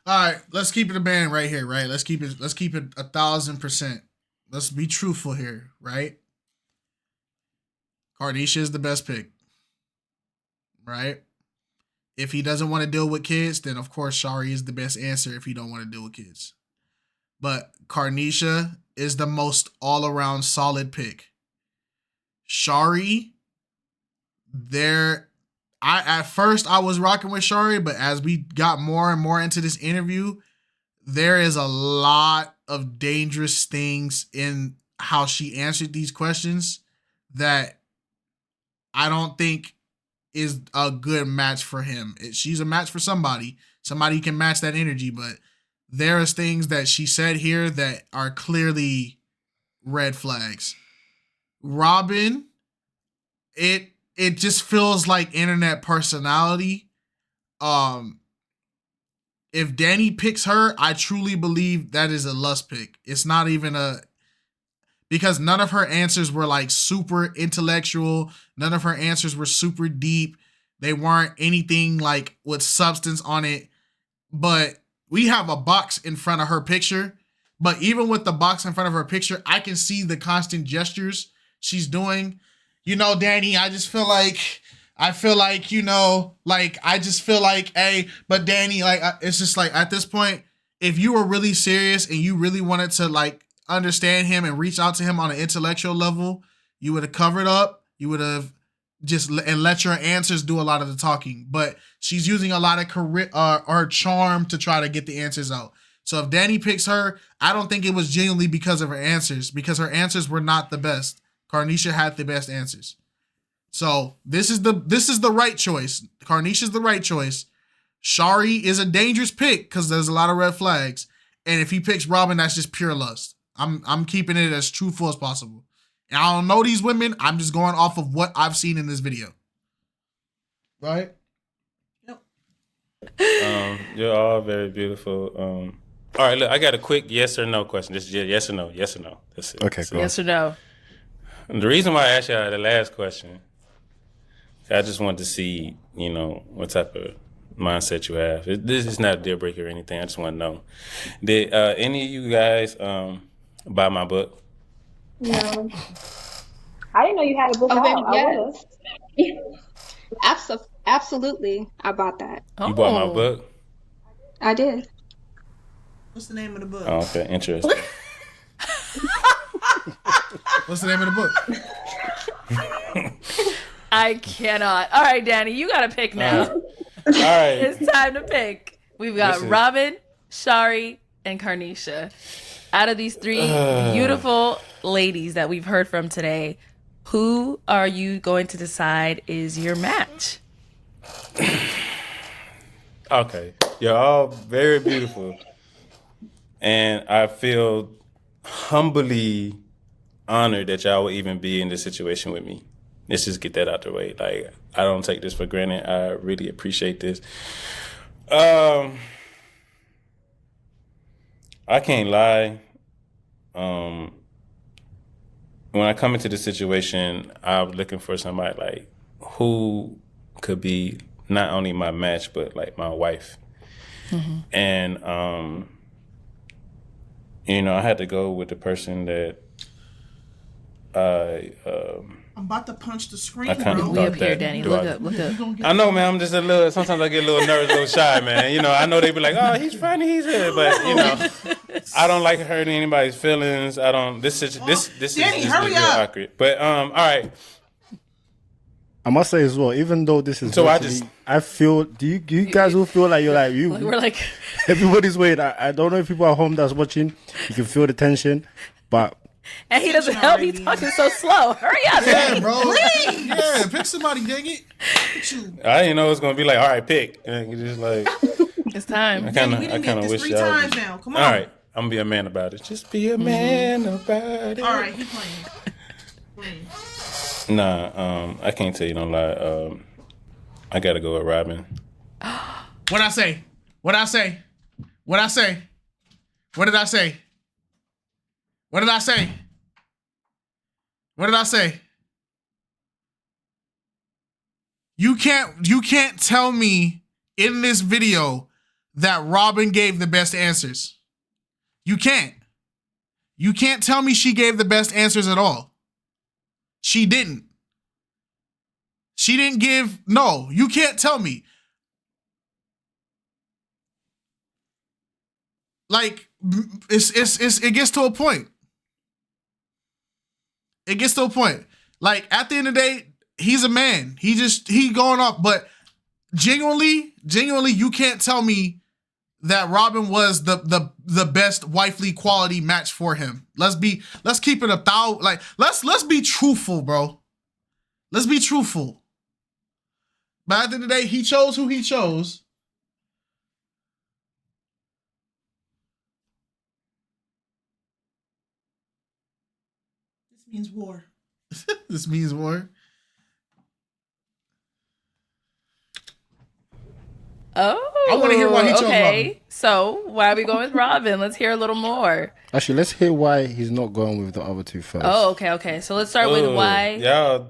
All right, let's keep it a band right here, right? Let's keep it 1,000%. Let's be truthful here, right? Cardisha is the best pick, right? If he doesn't want to deal with kids, then of course Shari is the best answer if you don't want to deal with kids. But Carnisha is the most all-around solid pick. Shari, at first I was rocking with Shari, but as we got more and more into this interview, there is a lot of dangerous things in how she answered these questions that I don't think is a good match for him. She's a match for somebody. Somebody can match that energy, but there is things that she said here that are clearly red flags. Robin, it just feels like internet personality. If Danny picks her, I truly believe that is a lust pick. It's not even because none of her answers were like super intellectual. None of her answers were super deep. They weren't anything like with substance on it. But we have a box in front of her picture. But even with the box in front of her picture, I can see the constant gestures she's doing. Danny, I just feel like, hey, but Danny, like, it's just like at this point, if you were really serious and you really wanted to like understand him and reach out to him on an intellectual level, you would have covered up. You would have just and let your answers do a lot of the talking. But she's using a lot of her charm to try to get the answers out. So if Danny picks her, I don't think it was genuinely because of her answers, because her answers were not the best. Carnisha had the best answers. So this is the right choice. Carnisha's the right choice. Shari is a dangerous pick because there's a lot of red flags. And if he picks Robin, that's just pure lust. I'm keeping it as truthful as possible. And I don't know these women. I'm just going off of what I've seen in this video. Right? Yep. You're all very beautiful. All right, look, I got a quick yes or no question. Just yes or no. Yes or no. That's it. Okay, cool. Yes or no? And the reason why I asked y'all the last question, I just wanted to see, what type of mindset you have. This is not a deal breaker or anything. I just want to know. Did any of you guys buy my book? No. I didn't know you had a book out. I Yes. Absolutely. I bought that. You bought my book? I did. What's the name of the book? Oh, okay. Interesting. What's the name of the book? I cannot. All right, Danny, you got to pick now. All right. It's time to pick. We've got Listen. Robin, Shari, and Carnisha. Out of these three beautiful ladies that we've heard from today, who are you going to decide is your match? Okay, you're all very beautiful, and I feel humbly honored that y'all would even be in this situation with me. Let's just get that out the way. Like, I don't take this for granted. I really appreciate this. I can't lie. When I come into the situation, I'm looking for somebody like who could be not only my match, but like my wife. And, I had to go with the person that I'm about to punch the screen, I kinda bro. We up here, Danny. Look up. I know, man. I'm just a little. Sometimes I get a little nervous, a little shy, man. I know they be like, "Oh, he's funny, he's here," but I don't like hurting anybody's feelings. I don't. This Danny, is hurry real up. awkward. But all right. I must say as well, even though this is So I feel. Do you guys all feel like you're like you? We're like, Everybody's waiting. I don't know if people at home that's watching, you can feel the tension, but and he doesn't help. He's talking so slow. Hurry up, Yeah, Danny. bro. Yeah, pick somebody, dang it. I didn't know it was gonna be like, all right, pick. And you're just like, It's time. I Danny, kind we of done did this wish 3 y'all. times now. Come on. All right, I'm gonna be a man about it. Just be a man about it. All right, he playing. Nah, I can't tell you no lie. I gotta go with Robin. What I say? What I say? What I say? What did I say? What did I say? What did I say? You can't tell me in this video that Robin gave the best answers. You can't. You can't tell me she gave the best answers at all. She didn't. She didn't give, no, you can't tell me. Like, it gets to a point. It gets to a point. Like, at the end of the day, he's a man. He going off. But genuinely, you can't tell me that Robin was the best wifely quality match for him. Let's keep it let's be truthful, bro. Let's be truthful. But at the end of the day, he chose who he chose. This means war. This means war. Oh, I want to hear why he chose Robin. So why are we going with Robin? Let's hear a little more. actually, let's hear why he's not going with the other two first. Oh, okay. So let's start with why. Yeah,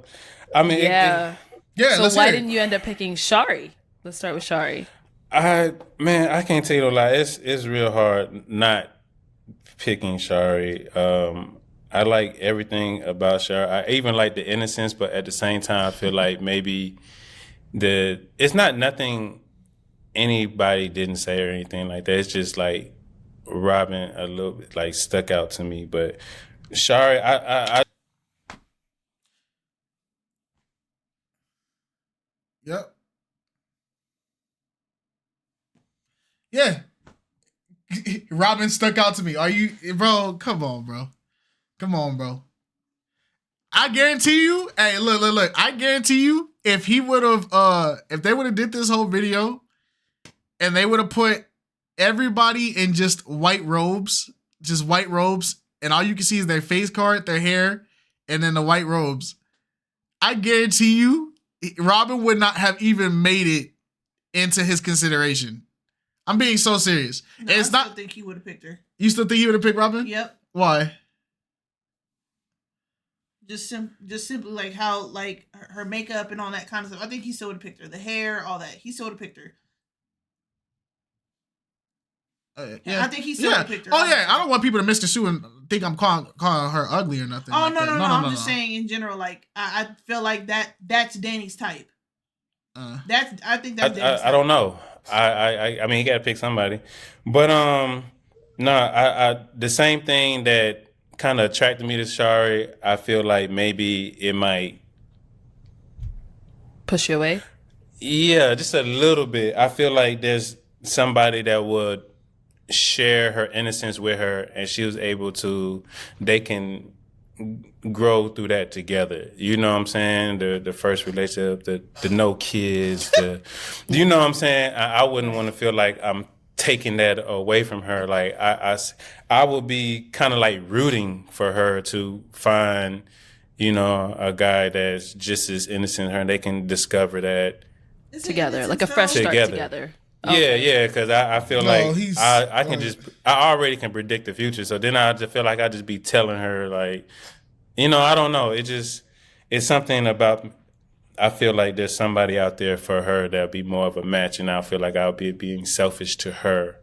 I mean, Yeah. Yeah, So let's why hear it. didn't you end up picking Shari? Let's start with Shari. I can't tell you no lie. It's real hard not picking Shari. I like everything about Shari. I even like the innocence, but at the same time, I feel like maybe it's not nothing anybody didn't say or anything like that. It's just like Robin a little bit like stuck out to me. But Shari, I Yep. Yeah. Robin stuck out to me. Are you, bro? Come on, bro. Come on, bro. I guarantee you. Hey, look. I guarantee you, if he would have, if they would have did this whole video, and they would have put everybody in just white robes, and all you can see is their face card, their hair, and then the white robes. I guarantee you, Robin would not have even made it into his consideration. I'm being so serious. No, It's I not. still think he would have picked her. You still think he would have picked Robin? Yep. Why? Just simply like how like her makeup and all that kind of stuff. I think he still would have picked her. The hair, all that. He still would have picked her. Yeah. I think he still would have picked her. Oh yeah, I don't want people to misconstrue and think I'm calling her ugly or nothing. Oh like no, that. no. I'm just saying in general. Like I feel like that's Danny's type. I think that's Danny's type. I don't know. I mean, he got to pick somebody, but the same thing that kind of attracted me to Shari, I feel like maybe it might Push you away? Yeah, just a little bit. I feel like there's somebody that would share her innocence with her, and she was able to, they can grow through that together. You know what I'm saying? The first relationship, the no kids, you know what I'm saying? I wouldn't want to feel like I'm taking that away from her. Like I would be kind of like rooting for her to find, you know, a guy that's just as innocent as her, and they can discover that together, like a fresh start together. Okay. Yeah, because I feel like I can I already can predict the future. So then I just feel like I just be telling her, like, you know, I don't know. It's something about, I feel like there's somebody out there for her that'll be more of a match, and I feel like I'll be being selfish to her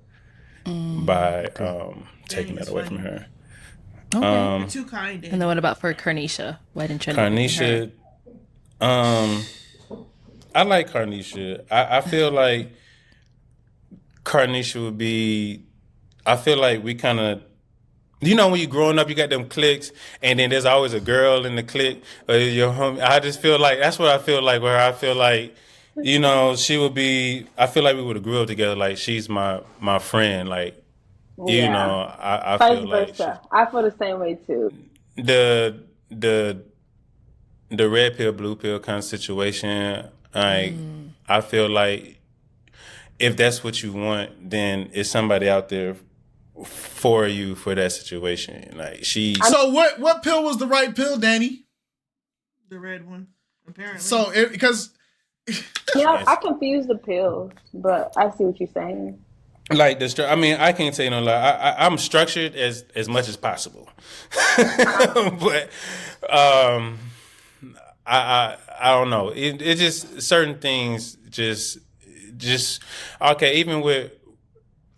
by taking that away from her. Okay. You're too kind. And then what about for Carnisha? Why didn't you? Carnisha, I like Carnisha. I feel like Carnisha would be, I feel like we kind of, you know, when you're growing up, you got them cliques, and then there's always a girl in the clique, or your homie. I just feel like, that's what I feel like, where I feel like, you know, she would be, I feel like we would have grew up together, like she's my friend, like, you know, I Vice feel like versa. I feel the same way too. The red pill, blue pill kind of situation, like, I feel like if that's what you want, then it's somebody out there for you for that situation. Like So what pill was the right pill, Danny? The red one, apparently. So because Yeah, I confuse the pills, but I see what you're saying. like I mean, I can't say no lie. I'm structured as much as possible, but I don't know. It just certain things just okay. Even with,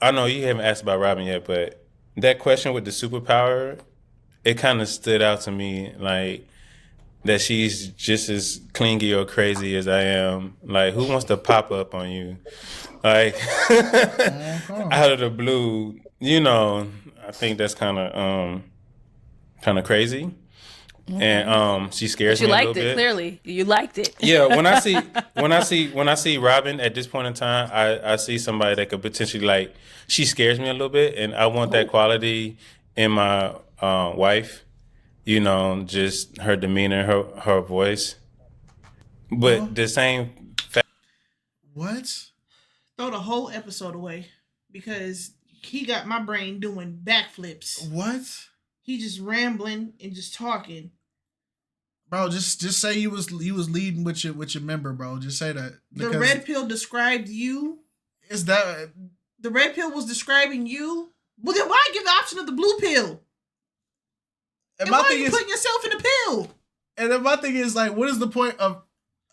I know you haven't asked about Robin yet, but that question with the superpower, it kind of stood out to me, like that she's just as clingy or crazy as I am. Like, who wants to pop up on you, like out of the blue? You know, I think that's kind of crazy. And she scares me a little bit. You liked it, clearly. You liked it. Yeah, when I see Robin at this point in time, I see somebody that could potentially, like, she scares me a little bit, and I want that quality in my wife. You know, just her demeanor, her voice. But the same what? Throw the whole episode away, because he got my brain doing backflips. What? He just rambling and just talking. Bro, just say you was leading with your member, bro. Just say that. The red pill described you. Is that the red pill was describing you? Well, then why give the option of the blue pill? And why are you putting yourself in a pill? And then my thing is, like, what is the point of,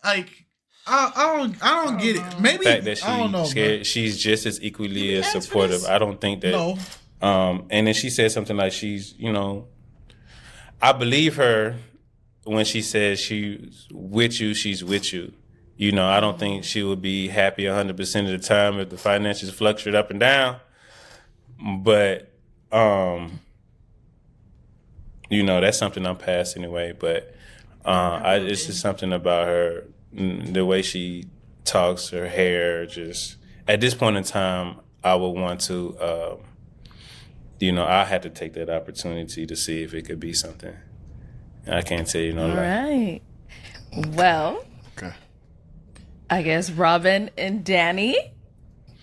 like, I don't get it. Maybe the fact that I don't know. She's just as equally as supportive. I don't think that. No. And then she said something like, she's, you know, I believe her when she says she's with you, she's with you. You know, I don't think she would be happy 100% of the time if the finances fluctuate up and down. But, you know, that's something I'm past anyway. But it's just something about her, the way she talks, her hair, just at this point in time, I would want to, you know, I had to take that opportunity to see if it could be something. I can't tell you no lie. All right. Well, okay. I guess Robin and Danny,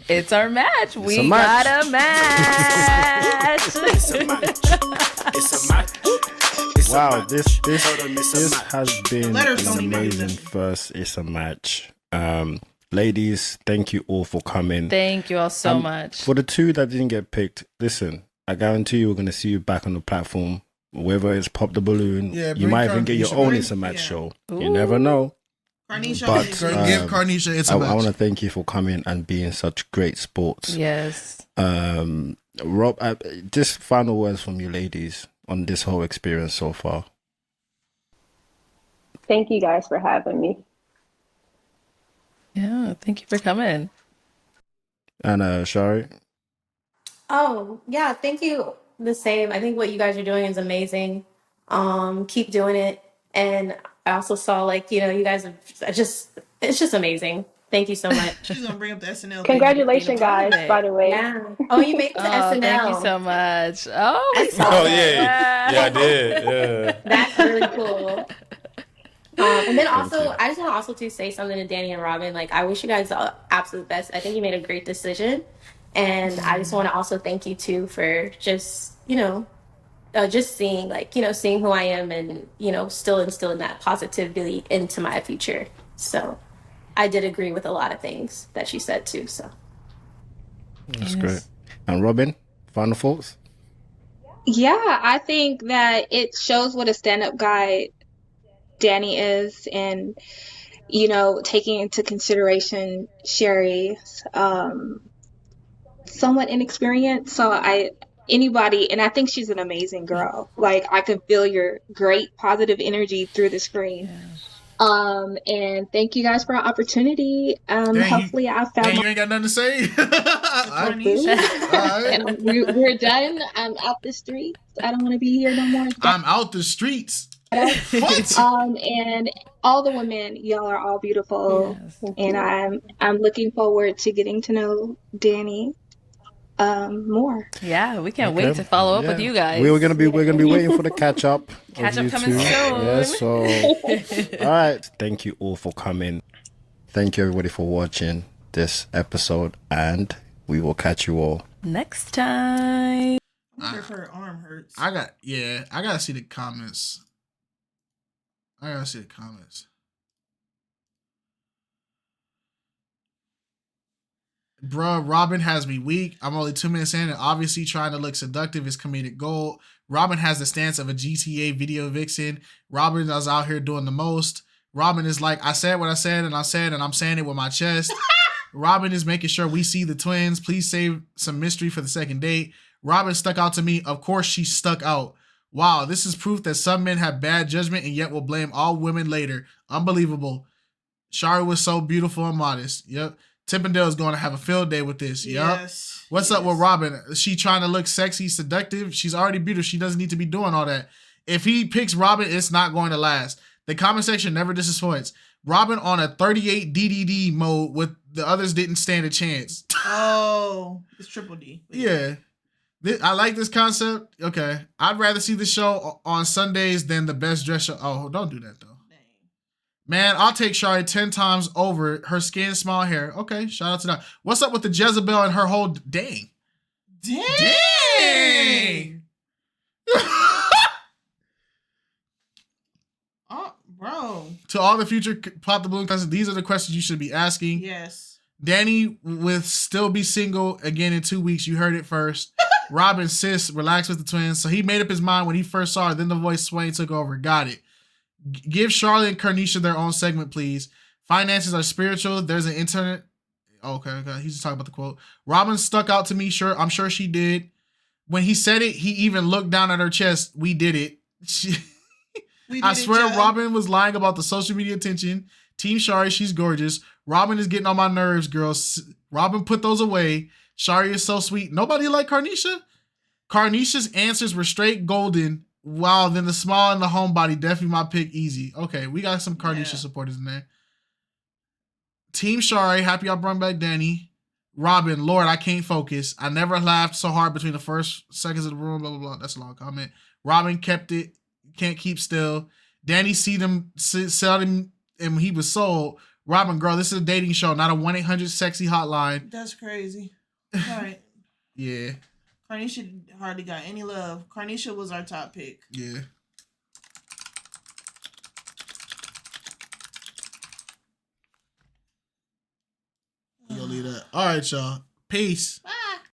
it's our match. We got a match. It's a match. It's a match. Wow, this has been an amazing first It's a Match. Ladies, thank you all for coming. Thank you all so much. For the two that didn't get picked, listen, I guarantee you we're going to see you back on the platform. Whether it's Pop the Balloon, you might even get your own It's a Match show. Ooh. You never know. Carnisha, but give Carnisha It's a Match. I want to thank you for coming and being such great sports. Yes. Rob, just final words from you ladies on this whole experience so far. Thank you guys for having me. Yeah, thank you for coming. And Shari? Oh, yeah, thank you. The same. I think what you guys are doing is amazing. Keep doing it. And I also saw, like, you know, you guys are it's just amazing. Thank you so much. She's gonna bring up the SNL. thing. Congratulations, guys, by the way. Yeah. Oh, you made it to SNL. Thank you so much. Oh, we That's saw Oh awesome. yeah, that. yeah, I did. Yeah. That's really cool. And then you. also, I just want to also to say something to Danny and Robin. Like, I wish you guys the absolute best. I think you made a great decision, and I just want to also thank you too for just just seeing seeing who I am and still instilling that positivity into my future. So, I did agree with a lot of things that she said too. So. That's great. And Robin, final thoughts? Yeah, I think that it shows what a stand-up guy Danny is, and taking into consideration Sherry's somewhat inexperienced. So anybody, and I think she's an amazing girl. Like, I can feel your great positive energy through the screen. And thank you guys for our opportunity. Hopefully I found you ain't got nothing to say? my boo. And we're done. I'm out the streets. I don't want to be here no more. I'm out the streets. What? And all the women, y'all are all beautiful. And I'm looking forward to getting to know Danny more. Yeah, we can't wait to follow up with you guys. We're gonna be waiting for the catch up. Catch up coming soon. soon. Yeah, so all right. Thank you all for coming. Thank you everybody for watching this episode, and we will catch you all next time. I wonder if her arm hurts. I gotta see the comments. Bruh, Robin has me weak. I'm only 2 minutes in, and obviously trying to look seductive is comedic gold. Robin has the stance of a GTA video vixen. Robin is out here doing the most. Robin is like, I said what I said, and I'm saying it with my chest. Robin is making sure we see the twins. Please save some mystery for the second date. Robin stuck out to me. Of course she stuck out. Wow, this is proof that some men have bad judgment and yet will blame all women later. Unbelievable. Shari was so beautiful and modest. Yep. Tippendale is going to have a field day with this. Yep. Yes. What's up with Robin? Is she trying to look sexy, seductive? She's already beautiful. She doesn't need to be doing all that. If he picks Robin, it's not going to last. The comment section never disappoints. Robin on a 38 DDD mode with the others didn't stand a chance. Oh, it's triple D. Yeah. I like this concept. Okay. I'd rather see the show on Sundays than the best dress show. Oh, don't do that though. Man, I'll take Shari 10 times over. Her skin, small hair. Okay, shout out to that. What's up with the Jezebel and her whole dang? Dang! Oh, bro. To all the future Pop the Balloon classes, these are the questions you should be asking. Yes. Danny will still be single again in 2 weeks. You heard it first. Robin, sis, relax with the twins. So he made up his mind when he first saw her. Then the voice Swain took over. Got it. Give Charlotte and Carnisha their own segment, please. Finances are spiritual. There's an internet. Okay. He's just talking about the quote. Robin stuck out to me. Sure, I'm sure she did. When he said it, he even looked down at her chest. We did it. I swear Robin was lying about the social media attention. Team Shari, she's gorgeous. Robin is getting on my nerves, girls. Robin, put those away. Shari is so sweet. Nobody like Carnisha? Carnisha's answers were straight golden. Wow, then the small and the homebody, definitely my pick, easy. Okay, we got some Carnisha supporters in there. Team Shari, happy I brought back Danny. Robin, Lord, I can't focus. I never laughed so hard between the first seconds of the room, blah, blah, blah. That's a long comment. Robin kept it, can't keep still. Danny sell him, and he was sold. Robin, girl, this is a dating show, not a 1-800-sexy hotline. That's crazy. All right. Yeah. Carnisha hardly got any love. Carnisha was our top pick. Yeah. You'll leave that. All right, y'all. Peace. Bye.